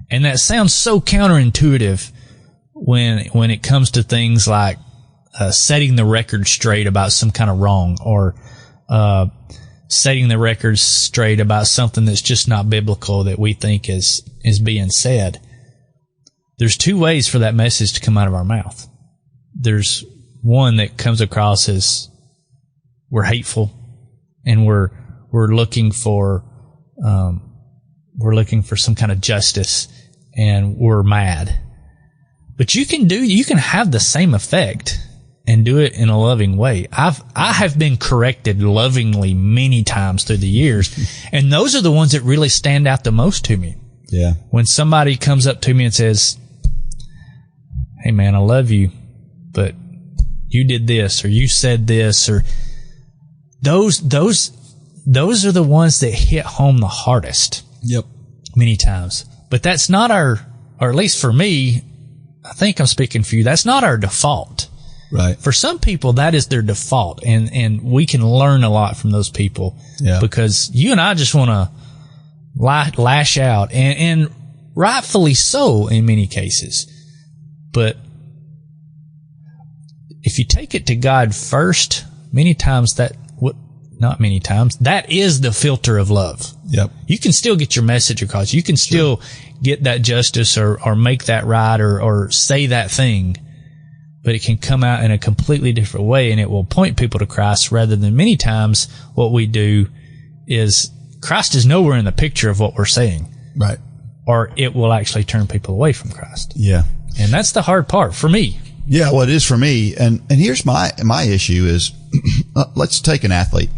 And that sounds so counterintuitive when it comes to things like setting the record straight about some kind of wrong, or setting the record straight about something that's just not biblical that we think is being said. There's two ways for that message to come out of our mouth. There's one that comes across as we're hateful, and we're looking for some kind of justice, and we're mad. But you can have the same effect and do it in a loving way. I have been corrected lovingly many times through the years, and those are the ones that really stand out the most to me. Yeah. When somebody comes up to me and says, "Hey man, I love you, but you did this, or you said this," or those are the ones that hit home the hardest. Yep. Many times. But that's not or at least for me, I think I'm speaking for you, that's not our default. Right. For some people, that is their default, and we can learn a lot from those people. Yeah. Because you and I just want to lash out, and rightfully so in many cases. But if you take it to God first, that is the filter of love. Yep. You can still get your message across. You can still get that justice or make that right or say that thing, but it can come out in a completely different way, and it will point people to Christ, rather than many times what we do is Christ is nowhere in the picture of what we're saying. Right. Or it will actually turn people away from Christ. Yeah. And that's the hard part for me. Yeah, well, it is for me. And here's my issue is, let's take an athlete.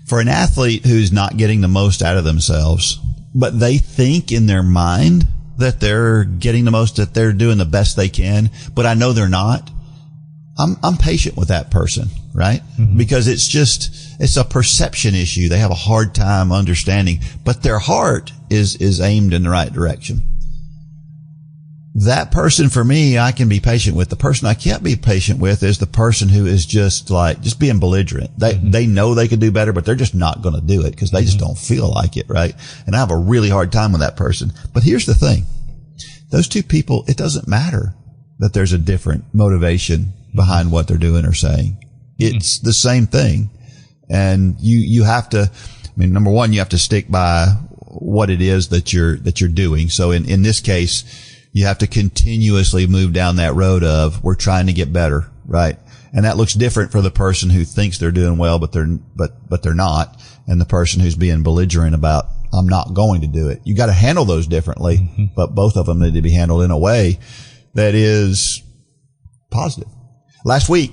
For an athlete who's not getting the most out of themselves, but they think in their mind that they're getting the most, that they're doing the best they can, but I know they're not. I'm patient with that person, right? Mm-hmm. Because it's a perception issue. They have a hard time understanding, but their heart is aimed in the right direction. That person, for me, I can be patient with. The person I can't be patient with is the person who is just being belligerent. They know they could do better, but they're just not going to do it because they just don't feel like it, right? And I have a really hard time with that person. But here's the thing. Those two people, it doesn't matter that there's a different motivation behind what they're doing or saying. It's the same thing. And you have to, number one, you have to stick by what it is that you're doing. So in this case, you have to continuously move down that road of we're trying to get better, right? And that looks different for the person who thinks they're doing well, but they're not, and the person who's being belligerent about I'm not going to do it. You got to handle those differently, but both of them need to be handled in a way that is positive. Last week,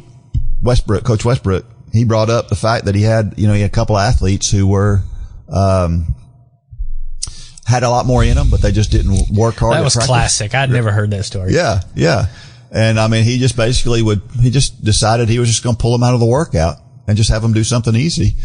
Coach Westbrook, he brought up the fact that he had a couple athletes who were, had a lot more in them, but they just didn't work hard. That was classic. I'd never heard that story. Yeah. Yeah. And I mean, he just basically he just decided he was just going to pull them out of the workout and just have them do something easy.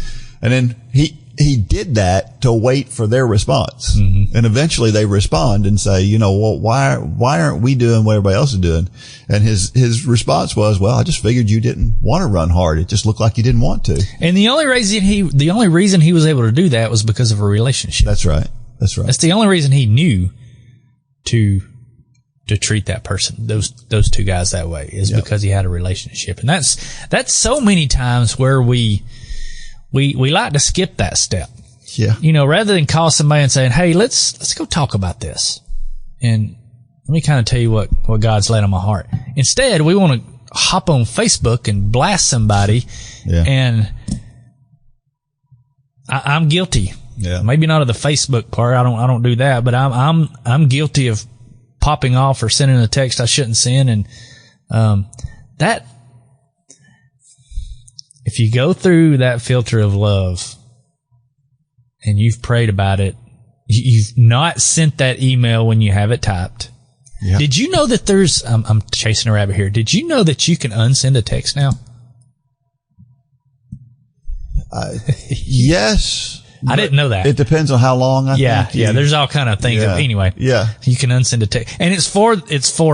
And then he did that to wait for their response. Mm-hmm. And eventually they respond and say, well, why aren't we doing what everybody else is doing? And his response was, well, I just figured you didn't want to run hard. It just looked like you didn't want to. And the only reason he was able to do that was because of a relationship. That's right. That's right. That's the only reason he knew to treat that person, those two guys that way, is because he had a relationship. And that's so many times where we like to skip that step. Yeah. Rather than call somebody and saying, hey, let's go talk about this. And let me kind of tell you what God's laid on my heart. Instead, we want to hop on Facebook and blast somebody. Yeah. And I'm guilty. Yeah. Maybe not of the Facebook part. I don't do that, but I'm guilty of popping off or sending a text I shouldn't send. And, that, if you go through that filter of love and you've prayed about it, you've not sent that email when you have it typed. Yeah. Did you know that I'm chasing a rabbit here. Did you know that you can unsend a text now? Yes. I didn't know that. It depends on how long I think. Yeah, there's all kind of things. Yeah. Anyway, you can unsend a text. And it's for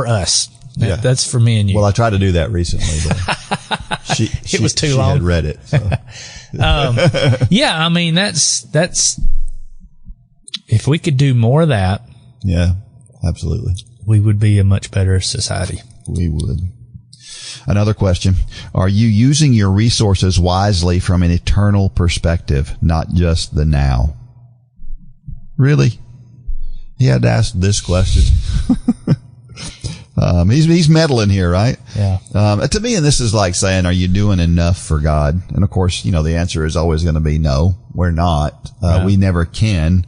us. Yeah. That's for me and you. Well, I tried to do that recently, but it was too long. She had read it. So. I mean, that's, if we could do more of that. Yeah, absolutely. We would be a much better society. We would. Another question. Are you using your resources wisely from an eternal perspective, not just the now? Really? He had to ask this question. He's meddling here, right? Yeah. To me, and this is like saying, are you doing enough for God? And of course, the answer is always going to be no, we're not. We never can.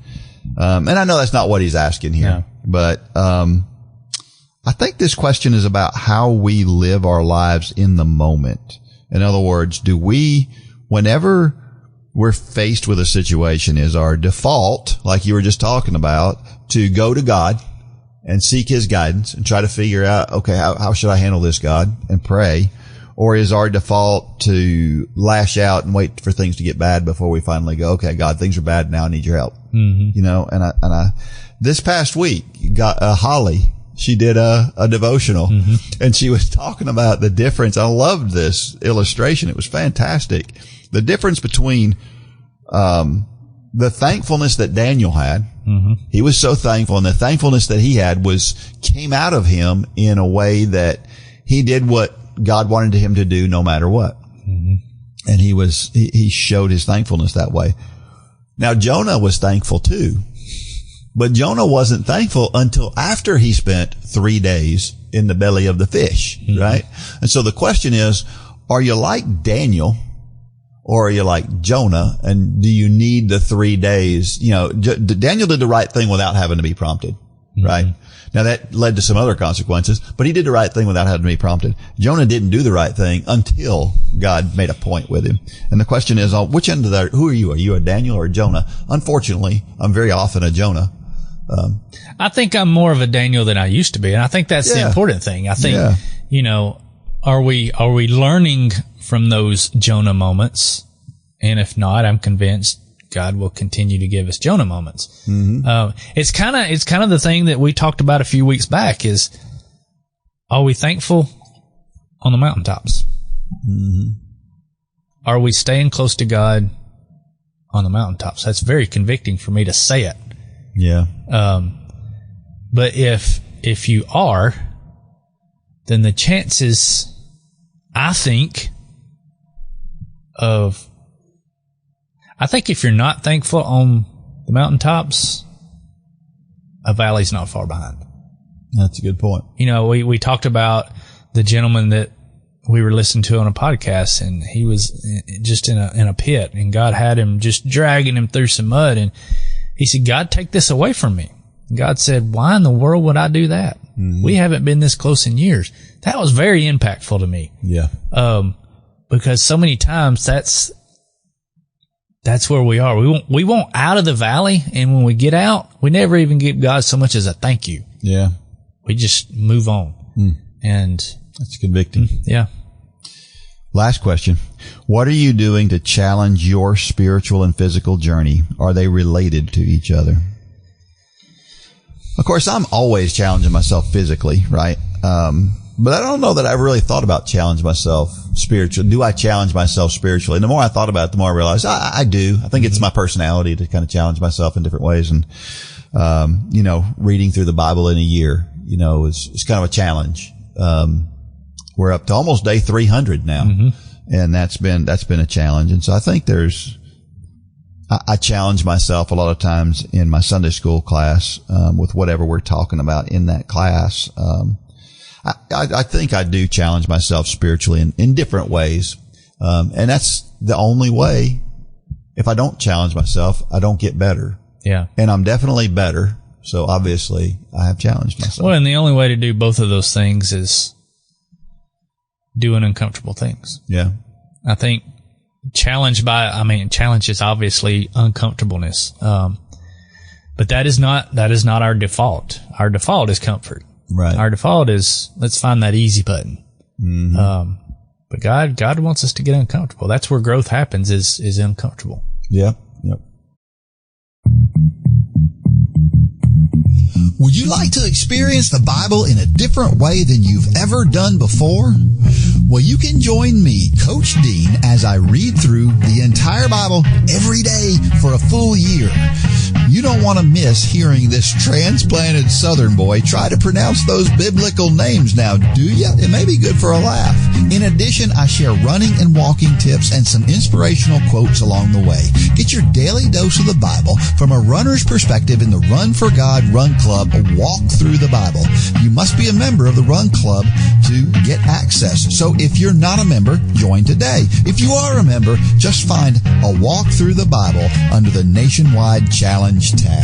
And I know that's not what he's asking here, but, I think this question is about how we live our lives in the moment. In other words, do we, whenever we're faced with a situation, is our default, like you were just talking about, to go to God and seek his guidance and try to figure out, okay, how should I handle this, God, and pray? Or is our default to lash out and wait for things to get bad before we finally go, okay, God, things are bad now, I need your help. Mm-hmm. And I this past week, Holly, she did a devotional, mm-hmm. and she was talking about the difference. I loved this illustration. It was fantastic. The difference between, the thankfulness that Daniel had. Mm-hmm. He was so thankful, and the thankfulness that he had came out of him in a way that he did what God wanted him to do no matter what. Mm-hmm. And he showed his thankfulness that way. Now, Jonah was thankful too. But Jonah wasn't thankful until after he spent 3 days in the belly of the fish, mm-hmm. right? And so the question is, are you like Daniel or are you like Jonah? And do you need the 3 days? Daniel did the right thing without having to be prompted, mm-hmm. right? Now that led to some other consequences, but he did the right thing without having to be prompted. Jonah didn't do the right thing until God made a point with him. And the question is, on which end of that, who are you? Are you a Daniel or a Jonah? Unfortunately, I'm very often a Jonah. I think I'm more of a Daniel than I used to be. And I think that's the important thing. I think, are we learning from those Jonah moments? And if not, I'm convinced God will continue to give us Jonah moments. Mm-hmm. It's kind of the thing that we talked about a few weeks back is, are we thankful on the mountaintops? Mm-hmm. Are we staying close to God on the mountaintops? That's very convicting for me to say it. Yeah. But if you are, then the chances, I think if you're not thankful on the mountaintops, a valley's not far behind. That's a good point. We talked about the gentleman that we were listening to on a podcast, and he was just in a pit, and God had him just dragging him through some mud, and he said, God, take this away from me. And God said, why in the world would I do that? Mm-hmm. We haven't been this close in years. That was very impactful to me. Yeah. because so many times that's where we are. We want out of the valley, and when we get out, we never even give God so much as a thank you. Yeah. We just move on. And that's convicting. Yeah. Last question. What are you doing to challenge your spiritual and physical journey? Are they related to each other? Of course, I'm always challenging myself physically, right? But I don't know that I've really thought about challenge myself spiritually. Do I challenge myself spiritually? And the more I thought about it, the more I realized I do. I think it's my personality to kind of challenge myself in different ways. And, reading through the Bible in a year, is kind of a challenge. We're up to almost day 300 now. And that's been a challenge. And so I think I challenge myself a lot of times in my Sunday school class, with whatever we're talking about in that class. I think I do challenge myself spiritually in different ways. And that's the only way. If I don't challenge myself, I don't get better. Yeah. And I'm definitely better. So obviously I have challenged myself. Well, and the only way to do both of those things is doing uncomfortable things. Yeah. I think challenge is obviously uncomfortableness. But that is not our default. Our default is comfort. Right. Our default is, let's find that easy button. But God wants us to get uncomfortable. That's where growth happens, is uncomfortable. Yep. Would you like to experience the Bible in a different way than you've ever done before? Well, you can join me, Coach Dean, as I read through the entire Bible every day for a full year. You don't want to miss hearing this transplanted Southern boy try to pronounce those biblical names now, do you? It may be good for a laugh. In addition, I share running and walking tips and some inspirational quotes along the way. Get your daily dose of the Bible from a runner's perspective in the Run for God Run Club Walk Through the Bible. You must be a member of the Run Club to get access. So if you're not a member, join today. If you are a member, just find a Walk Through the Bible under the Nationwide Challenge tab.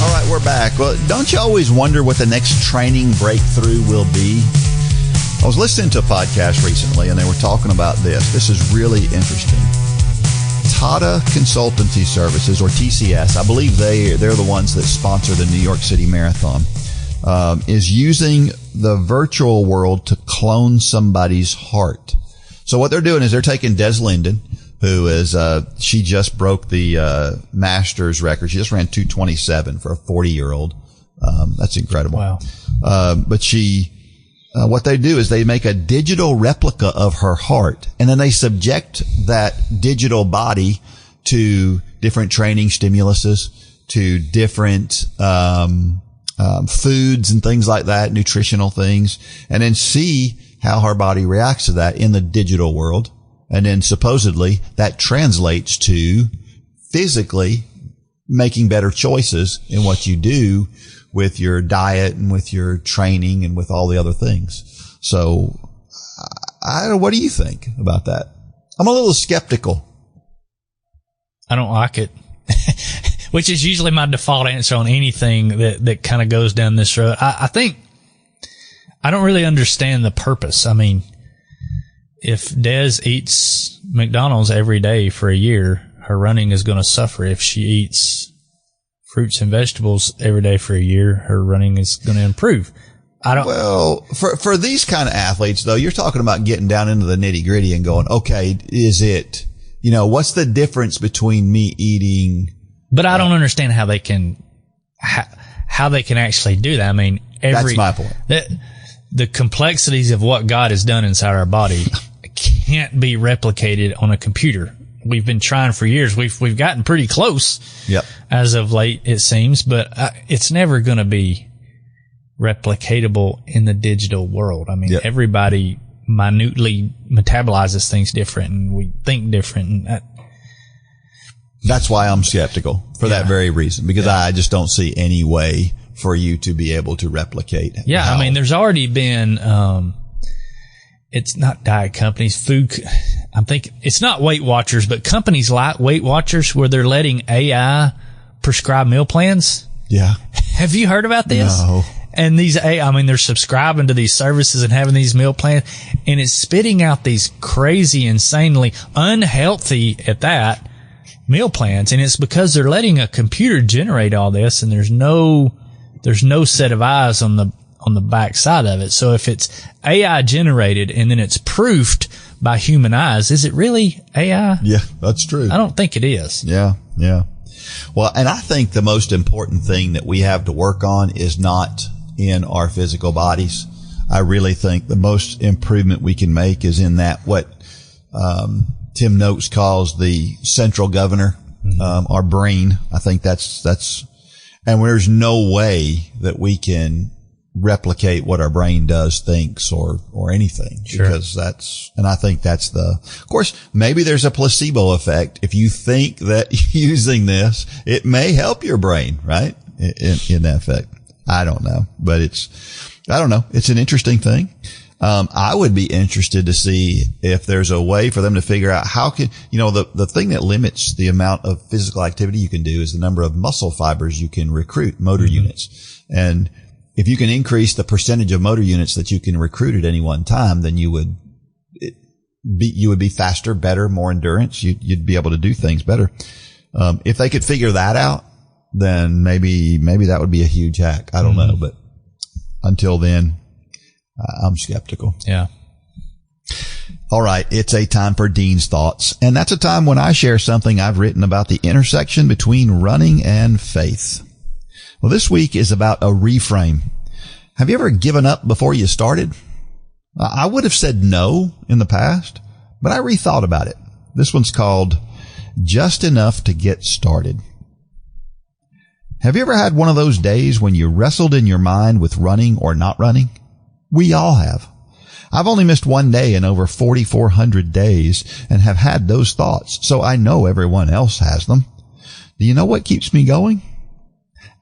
All right, we're back. Well, don't you always wonder what the next training breakthrough will be? I was listening to a podcast recently, and they were talking about this. This is really interesting. Tata Consultancy Services, or TCS, I believe they're the ones that sponsor the New York City Marathon, is using the virtual world to clone somebody's heart. So what they're doing is they're taking Des Linden, who is, she just broke the Masters record. She just ran 2:27 for a 40-year-old. That's incredible. Wow. But what they do is they make a digital replica of her heart, and then they subject that digital body to different training stimuluses, to different foods and things like that, nutritional things, and then see how her body reacts to that in the digital world. And then supposedly that translates to physically making better choices in what you do with your diet and with your training and with all the other things. So I don't know. What do you think about that? I'm a little skeptical. I don't like it, which is usually my default answer on anything that kind of goes down this road. I think I don't really understand the purpose. I mean, if Des eats McDonald's every day for a year, her running is going to suffer. If she eats fruits and vegetables every day for a year, her running is going to improve. Well, for these kind of athletes, though, you're talking about getting down into the nitty gritty and going, okay, is it, what's the difference between me eating? But I don't understand how they can actually do that. I mean, that's my point. The complexities of what God has done inside our body can't be replicated on a computer. We've been trying for years. We've gotten pretty close. Yep. As of late, it seems, but it's never going to be replicatable in the digital world. I mean, yep. Everybody minutely metabolizes things different, and we think different. And that's why I'm skeptical for that very reason, because I just don't see any way for you to be able to replicate. Yeah. I mean, there's already been, it's not diet companies, food. I'm thinking it's not Weight Watchers, but companies like Weight Watchers where they're letting AI prescribe meal plans. Yeah. Have you heard about this? No. And they're subscribing to these services and having these meal plans, and it's spitting out these crazy, insanely unhealthy at that meal plans. And it's because they're letting a computer generate all this, and there's no set of eyes on the back side of it. So if it's AI generated and then it's proofed by human eyes, is it really AI? Yeah, that's true. I don't think it is. Yeah. Well, and I think the most important thing that we have to work on is not in our physical bodies. I really think the most improvement we can make is in that what Tim Noakes calls the central governor, our brain. I think that's and there's no way that we can replicate what our brain does, thinks, or anything. Sure. Because I think that's of course, maybe there's a placebo effect. If you think that using this, it may help your brain, right? In that effect. I don't know, but I don't know. It's an interesting thing. I would be interested to see if there's a way for them to figure out how can, the thing that limits the amount of physical activity you can do is the number of muscle fibers you can recruit, motor units. And if you can increase the percentage of motor units that you can recruit at any one time, then you would be faster, better, more endurance. You'd be able to do things better. If they could figure that out, then maybe that would be a huge hack. I don't know, but until then, I'm skeptical. Yeah. All right. It's a time for Dean's Thoughts. And that's a time when I share something I've written about the intersection between running and faith. Well, this week is about a reframe. Have you ever given up before you started? I would have said no in the past, but I rethought about it. This one's called Just Enough to Get Started. Have you ever had one of those days when you wrestled in your mind with running or not running? We all have. I've only missed one day in over 4,400 days and have had those thoughts, so I know everyone else has them. Do you know what keeps me going?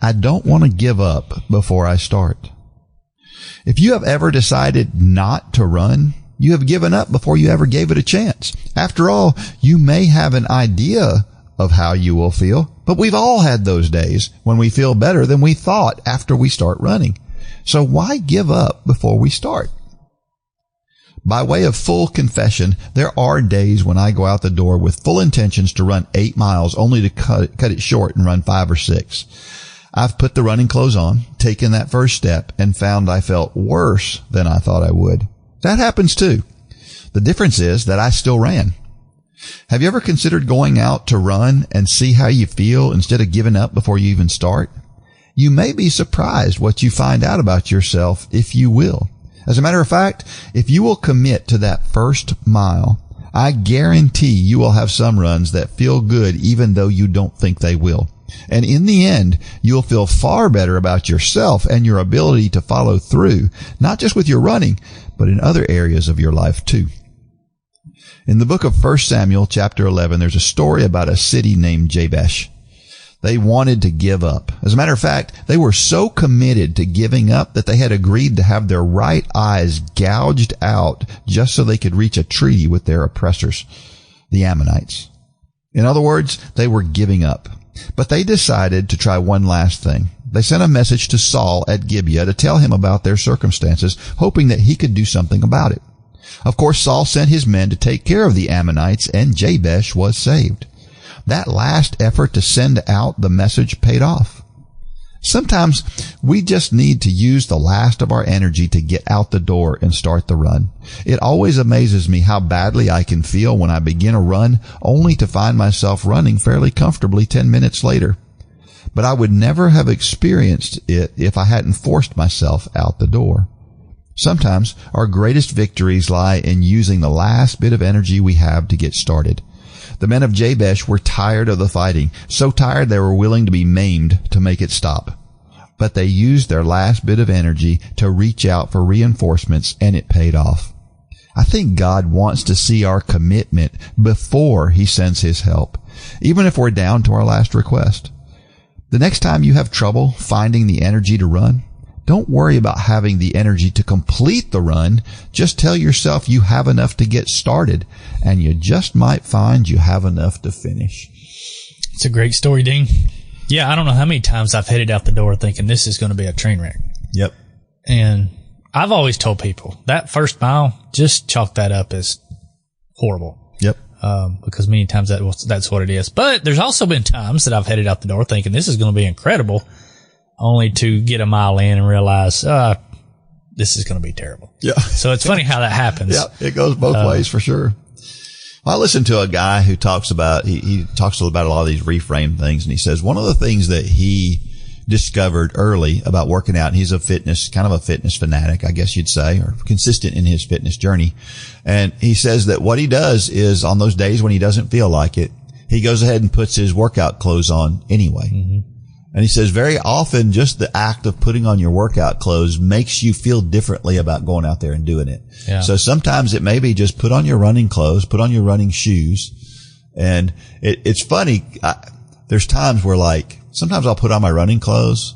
I don't want to give up before I start. If you have ever decided not to run, you have given up before you ever gave it a chance. After all, you may have an idea of how you will feel, but we've all had those days when we feel better than we thought after we start running. So why give up before we start? By way of full confession, there are days when I go out the door with full intentions to run 8 miles only to cut it short and run 5 or 6. I've put the running clothes on, taken that first step, and found I felt worse than I thought I would. That happens too. The difference is that I still ran. Have you ever considered going out to run and see how you feel instead of giving up before you even start? You may be surprised what you find out about yourself if you will. As a matter of fact, if you will commit to that first mile, I guarantee you will have some runs that feel good even though you don't think they will. And in the end, you'll feel far better about yourself and your ability to follow through, not just with your running, but in other areas of your life too. In the book of 1 Samuel chapter 11, there's a story about a city named Jabesh. They wanted to give up. As a matter of fact, they were so committed to giving up that they had agreed to have their right eyes gouged out just so they could reach a treaty with their oppressors, the Ammonites. In other words, they were giving up. But they decided to try one last thing. They sent a message to Saul at Gibeah to tell him about their circumstances, hoping that he could do something about it. Of course, Saul sent his men to take care of the Ammonites, and Jabesh was saved. That last effort to send out the message paid off. Sometimes we just need to use the last of our energy to get out the door and start the run. It always amazes me how badly I can feel when I begin a run only to find myself running fairly comfortably 10 minutes later. But I would never have experienced it if I hadn't forced myself out the door. Sometimes our greatest victories lie in using the last bit of energy we have to get started. The men of Jabesh were tired of the fighting, so tired they were willing to be maimed to make it stop. But they used their last bit of energy to reach out for reinforcements, and it paid off. I think God wants to see our commitment before He sends His help, even if we're down to our last request. The next time you have trouble finding the energy to run, don't worry about having the energy to complete the run. Just tell yourself you have enough to get started, and you just might find you have enough to finish. It's a great story, Dean. Yeah, I don't know how many times I've headed out the door thinking this is going to be a train wreck. Yep. And I've always told people that first mile, just chalk that up as horrible. Yep. Because many times that's what it is. But there's also been times that I've headed out the door thinking this is going to be incredible, only to get a mile in and realize, this is going to be terrible. Yeah. So it's funny how that happens. Yeah, it goes both ways for sure. I listened to a guy who talks about, he talks about a lot of these reframe things, and he says one of the things that he discovered early about working out, and he's kind of a fitness fanatic, I guess you'd say, or consistent in his fitness journey. And he says that what he does is on those days when he doesn't feel like it, he goes ahead and puts his workout clothes on anyway. Mm-hmm. And he says very often just the act of putting on your workout clothes makes you feel differently about going out there and doing it. Yeah. So sometimes it may be just put on your running clothes, put on your running shoes. And it's funny. There's times where sometimes I'll put on my running clothes,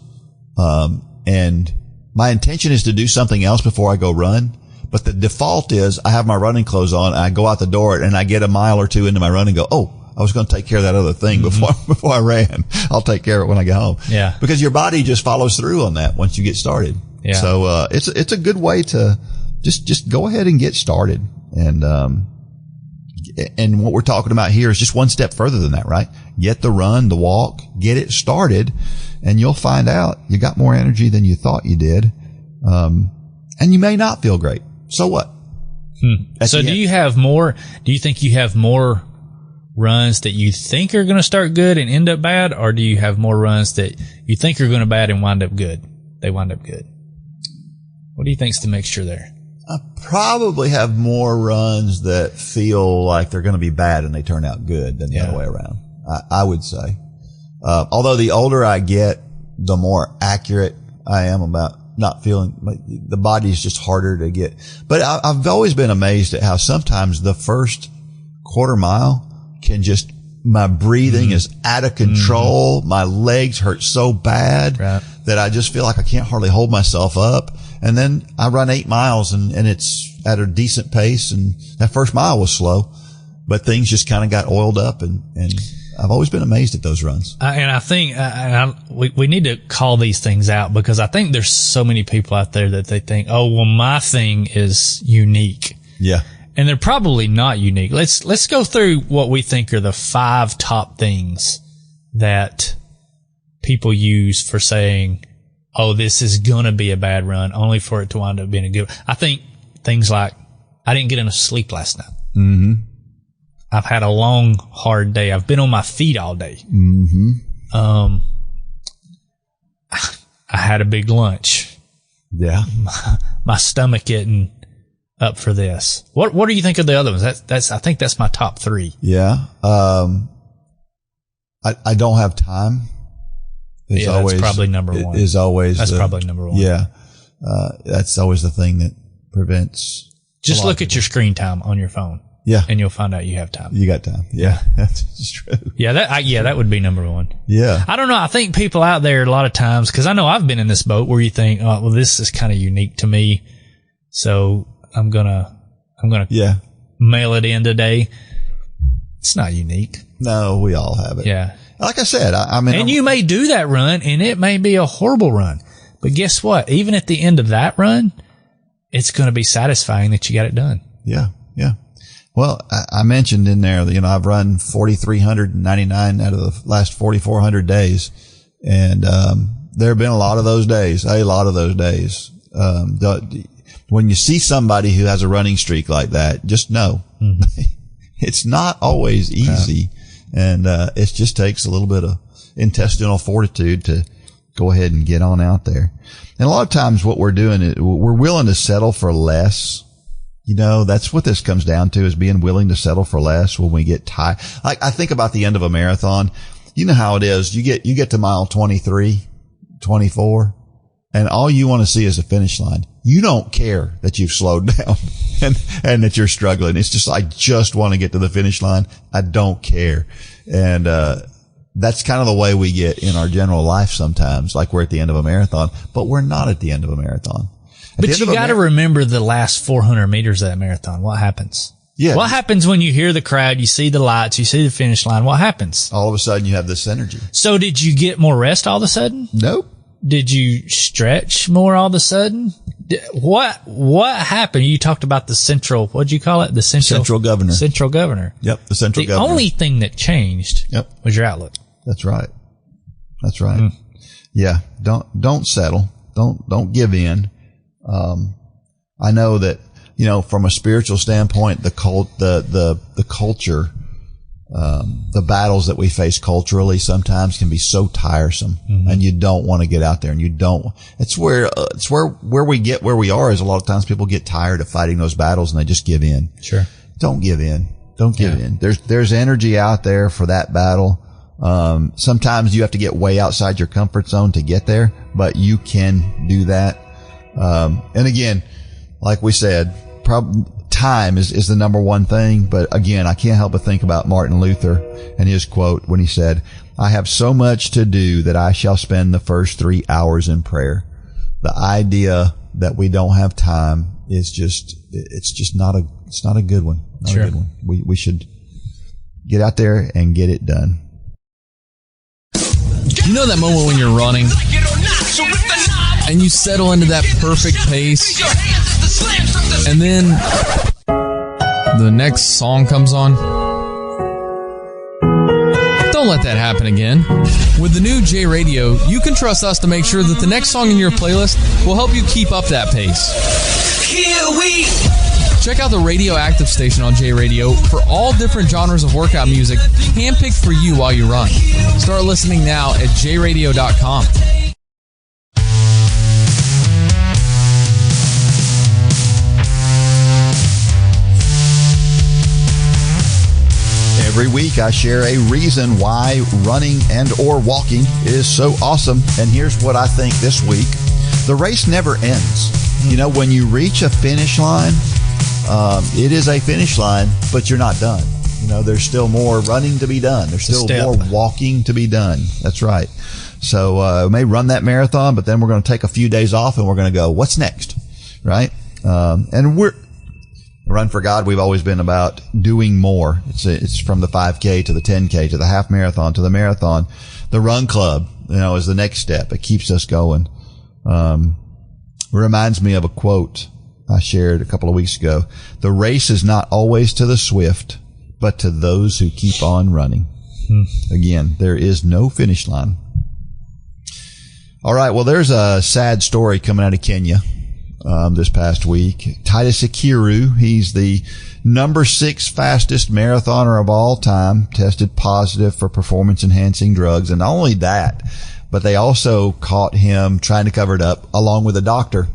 and my intention is to do something else before I go run. But the default is I have my running clothes on, and I go out the door, and I get a mile or two into my run and go, oh, I was going to take care of that other thing before I ran. I'll take care of it when I get home. Yeah. Because your body just follows through on that once you get started. Yeah. So, it's a good way to just go ahead and get started. And what we're talking about here is just one step further than that, right? Get the run, the walk, get it started, and you'll find out you got more energy than you thought you did. And you may not feel great. So what? So do you think you have more runs that you think are going to start good and end up bad, or do you have more runs that you think are going to bad and wind up good? They wind up good. What do you think's the mixture there? I probably have more runs that feel like they're going to be bad and they turn out good than the other way around. I would say. Although the older I get, the more accurate I am about not feeling like the body's just harder to get. But I've always been amazed at how sometimes the first quarter mile can just, my breathing is out of control. My legs hurt so bad that I just feel like I can't hardly hold myself up. And then I run 8 miles and it's at a decent pace. And that first mile was slow, but things just kind of got oiled up, and I've always been amazed at those runs. And I think we need to call these things out, because I think there's so many people out there that they think, oh, well, my thing is unique. Yeah. And they're probably not unique. Let's go through what we think are the 5 top things that people use for saying, oh, this is gonna be a bad run, only for it to wind up being a good. I think things like, I didn't get enough sleep last night. Mm-hmm. I've had a long, hard day. I've been on my feet all day. Mm-hmm. I had a big lunch. Yeah. My stomach isn't up for this. What do you think of the other ones? I think that's my top 3. Yeah. I don't have time. That's probably number 1. Is always. That's probably number 1. Yeah. That's always the thing that prevents. Just look at your screen time on your phone. Yeah. And you'll find out you have time. You got time. Yeah. That's true. Yeah. That would be number 1. Yeah. I don't know. I think people out there a lot of times, cause I know I've been in this boat where you think, oh, well, this is kind of unique to me. So I'm gonna mail it in today. It's not unique. No, we all have it. Yeah. Like I said, I mean. And you may do that run and it may be a horrible run, but guess what? Even at the end of that run, it's going to be satisfying that you got it done. Yeah. Yeah. Well, I mentioned in there, I've run 4,399 out of the last 4,400 days. And, there have been a lot of those days. When you see somebody who has a running streak like that, just know it's not always easy. And, it just takes a little bit of intestinal fortitude to go ahead and get on out there. And a lot of times what we're doing is we're willing to settle for less. That's what this comes down to, is being willing to settle for less when we get tired. Like, I think about the end of a marathon. You know how it is. You get to mile 23, 24, and all you want to see is the finish line. You don't care that you've slowed down and that you're struggling. It's just, I just want to get to the finish line. I don't care. And, that's kind of the way we get in our general life sometimes, like we're at the end of a marathon, but we're not at the end of a marathon. But you got to remember the last 400 meters of that marathon. What happens? Yeah. What happens when you hear the crowd, you see the lights, you see the finish line? What happens? All of a sudden you have this energy. So did you get more rest all of a sudden? Nope. Did you stretch more all of a sudden? What happened? You talked about the central, what'd you call it? The central governor. Central governor. Yep. The central governor. The only thing that changed was your outlook. That's right. That's right. Yeah. Don't settle. Don't give in. I know that, from a spiritual standpoint, the culture, the battles that we face culturally sometimes can be so tiresome, and you don't want to get out there, and it's where we get where we are is a lot of times people get tired of fighting those battles and they just give in. Sure. Don't give in. Don't give in. There's energy out there for that battle. Sometimes you have to get way outside your comfort zone to get there, but you can do that. And again, like we said, time is the number one thing. But again, I can't help but think about Martin Luther and his quote when he said, "I have so much to do that I shall spend the first 3 hours in prayer." The idea that we don't have time is it's not a good one. Not a good one. We should get out there and get it done. You know that moment when you're running and you settle into that perfect pace, and then the next song comes on? Don't let that happen again. With the new J Radio, you can trust us to make sure that the next song in your playlist will help you keep up that pace. Check out the Radioactive station on J Radio for all different genres of workout music handpicked for you while you run. Start listening now at jradio.com. Every week I share a reason why running and or walking is so awesome. And here's what I think this week. The race never ends. When you reach a finish line, it is a finish line, but you're not done. There's still more running to be done. There's still more walking to be done. That's right. So we may run that marathon, but then we're going to take a few days off and we're going to go, what's next? Right? And Run for God, we've always been about doing more. It's from the 5K to the 10K to the half marathon to the marathon. The Run Club, is the next step. It keeps us going. Reminds me of a quote I shared a couple of weeks ago. The race is not always to the swift, but to those who keep on running. Again, there is no finish line. All right. Well, there's a sad story coming out of Kenya. This past week, Titus Akiru, he's the number 6 fastest marathoner of all time, tested positive for performance enhancing drugs. And not only that, but they also caught him trying to cover it up along with a doctor.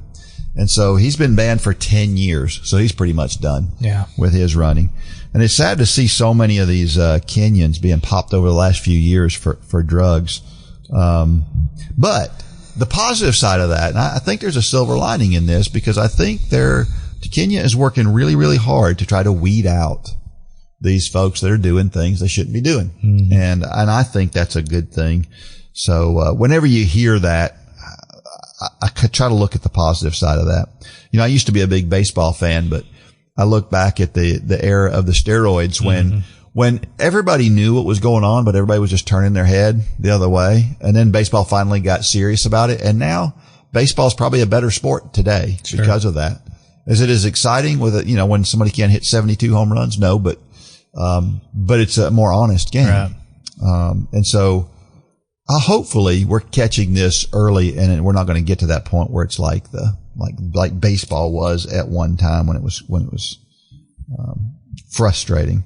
And so he's been banned for 10 years. So he's pretty much done with his running. And it's sad to see so many of these Kenyans being popped over the last few years for drugs. But the positive side of that, and I think there's a silver lining in this, because I think Kenya is working really, really hard to try to weed out these folks that are doing things they shouldn't be doing. And I think that's a good thing. So, whenever you hear that, I could try to look at the positive side of that. I used to be a big baseball fan, but I look back at the era of the steroids when everybody knew what was going on, but everybody was just turning their head the other way. And then baseball finally got serious about it. And now baseball is probably a better sport today because of that. Is it as exciting with it, when somebody can't hit 72 home runs? No, but it's a more honest game. Right. And so hopefully we're catching this early, and we're not going to get to that point where it's like baseball was at one time when it was frustrating.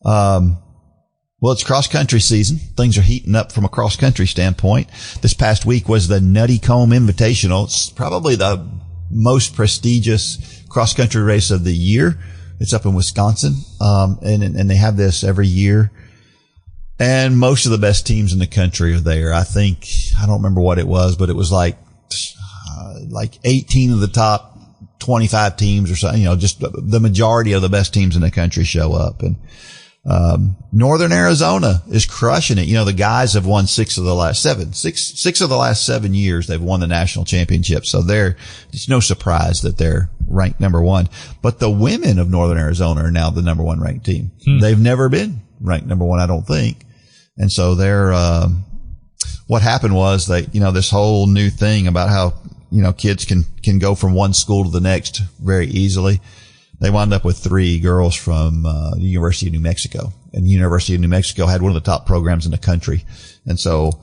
Well, it's cross country season. Things are heating up from a cross country standpoint. This past week was the Nutty Comb Invitational. It's probably the most prestigious cross country race of the year. It's up in Wisconsin. And they have this every year. And most of the best teams in the country are there. I don't remember what it was, but it was like 18 of the top 25 teams or something, just the majority of the best teams in the country show up. And Northern Arizona is crushing it. You know, the guys have won six of the last 7 years. They've won the national championship. So it's no surprise that they're ranked number one. But the women of Northern Arizona are now the number one ranked team. They've never been ranked number one, I don't think. And so what happened was this whole new thing about how, kids can go from one school to the next very easily. They wound up with 3 girls from the University of New Mexico, and the University of New Mexico had one of the top programs in the country. And so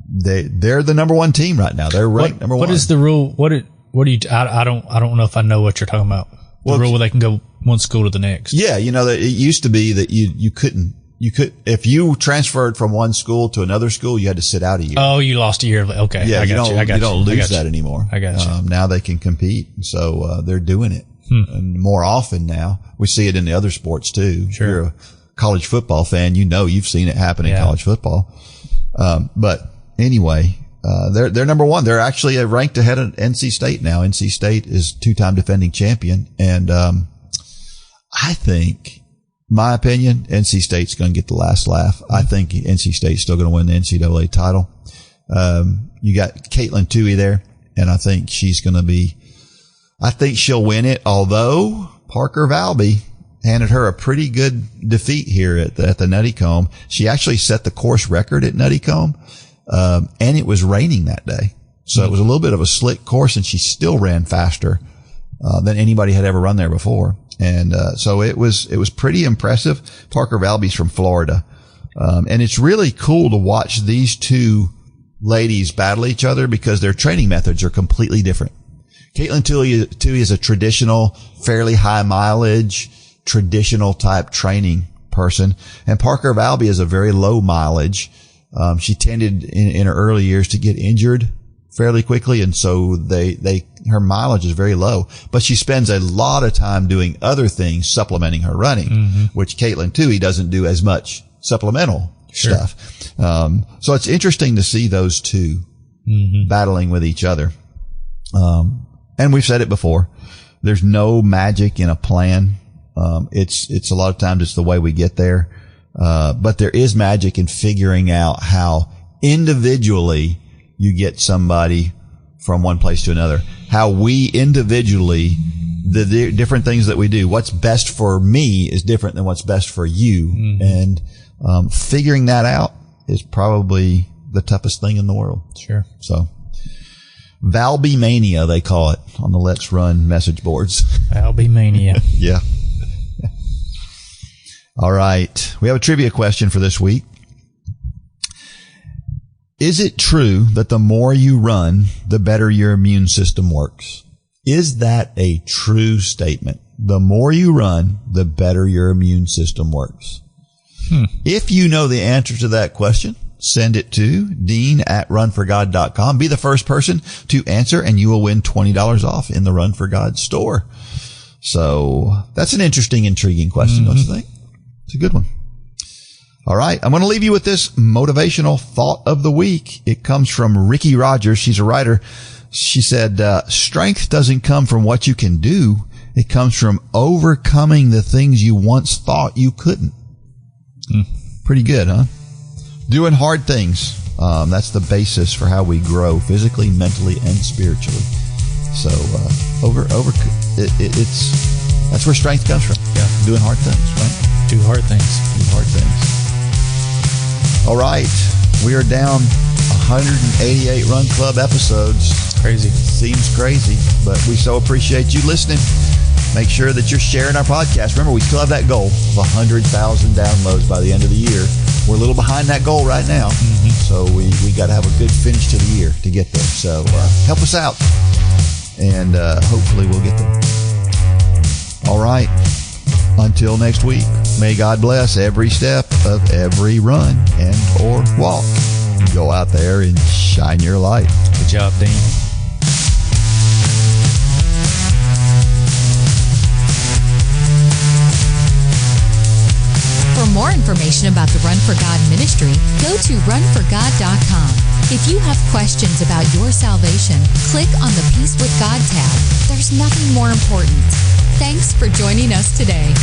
they're the number one team right now. They're ranked number one. What is the rule? What do you? I don't know if I know what you're talking about. The rule where they can go one school to the next. Yeah, it used to be that you couldn't. If you transferred from one school to another school, you had to sit out a year. Oh, you lost a year. Okay. Yeah, you don't lose that anymore. I got you. Now they can compete. So, they're doing it. And more often now. We see it in the other sports too. Sure. If you're a college football fan, you've seen it happen in college football. But anyway, they're number one. They're actually ranked ahead of NC State now. NC State is 2-time defending champion. And, I think, my opinion, NC State's going to get the last laugh. I think NC State's still going to win the NCAA title. You got Caitlin Toohey there, and I think she'll win it, although Parker Valby handed her a pretty good defeat here at the Nuttycombe. She actually set the course record at Nuttycombe, and it was raining that day. So it was a little bit of a slick course, and she still ran faster than anybody had ever run there before. And so it was pretty impressive. Parker Valby's from Florida. And it's really cool to watch these two ladies battle each other because their training methods are completely different. Caitlin Toohey is a traditional, fairly high mileage, traditional type training person. And Parker Valby is a very low mileage. She tended in her early years to get injured fairly quickly. And so her mileage is very low, but she spends a lot of time doing other things, supplementing her running, which Caitlin Toohey doesn't do as much supplemental stuff. So it's interesting to see those two battling with each other. And we've said it before. There's no magic in a plan. It's a lot of times it's the way we get there. But there is magic in figuring out how individually you get somebody from one place to another. How we individually, the different things that we do, what's best for me is different than what's best for you. And, figuring that out is probably the toughest thing in the world. Sure. So, Valby Mania, they call it on the Let's Run message boards. Valby Mania. Yeah. All right. We have a trivia question for this week. Is it true that the more you run, the better your immune system works? Is that a true statement? The more you run, the better your immune system works. If you know the answer to that question, send it to dean@runforgod.com. Be the first person to answer, and you will win $20 off in the Run for God store. So that's an interesting, intriguing question, don't you think? It's a good one. All right. I'm going to leave you with this motivational thought of the week. It comes from Ricky Rogers. She's a writer. She said, strength doesn't come from what you can do. It comes from overcoming the things you once thought you couldn't. Pretty good, huh? Doing hard things. That's the basis for how we grow physically, mentally, and spiritually. So, that's where strength comes from. Yeah. Doing hard things, right? Do hard things. Do hard things. All right. We are down 188 Run Club episodes. Crazy. Seems crazy, but we so appreciate you listening. Make sure that you're sharing our podcast. Remember, we still have that goal of 100,000 downloads by the end of the year. We're a little behind that goal right now. So we got to have a good finish to the year to get there. So help us out, and hopefully we'll get there. All right. Until next week, may God bless every step of every run and or walk. Go out there and shine your light. Good job, Dean. For more information about the Run for God ministry, go to runforgod.com. If you have questions about your salvation, click on the Peace with God tab. There's nothing more important. Thanks for joining us today.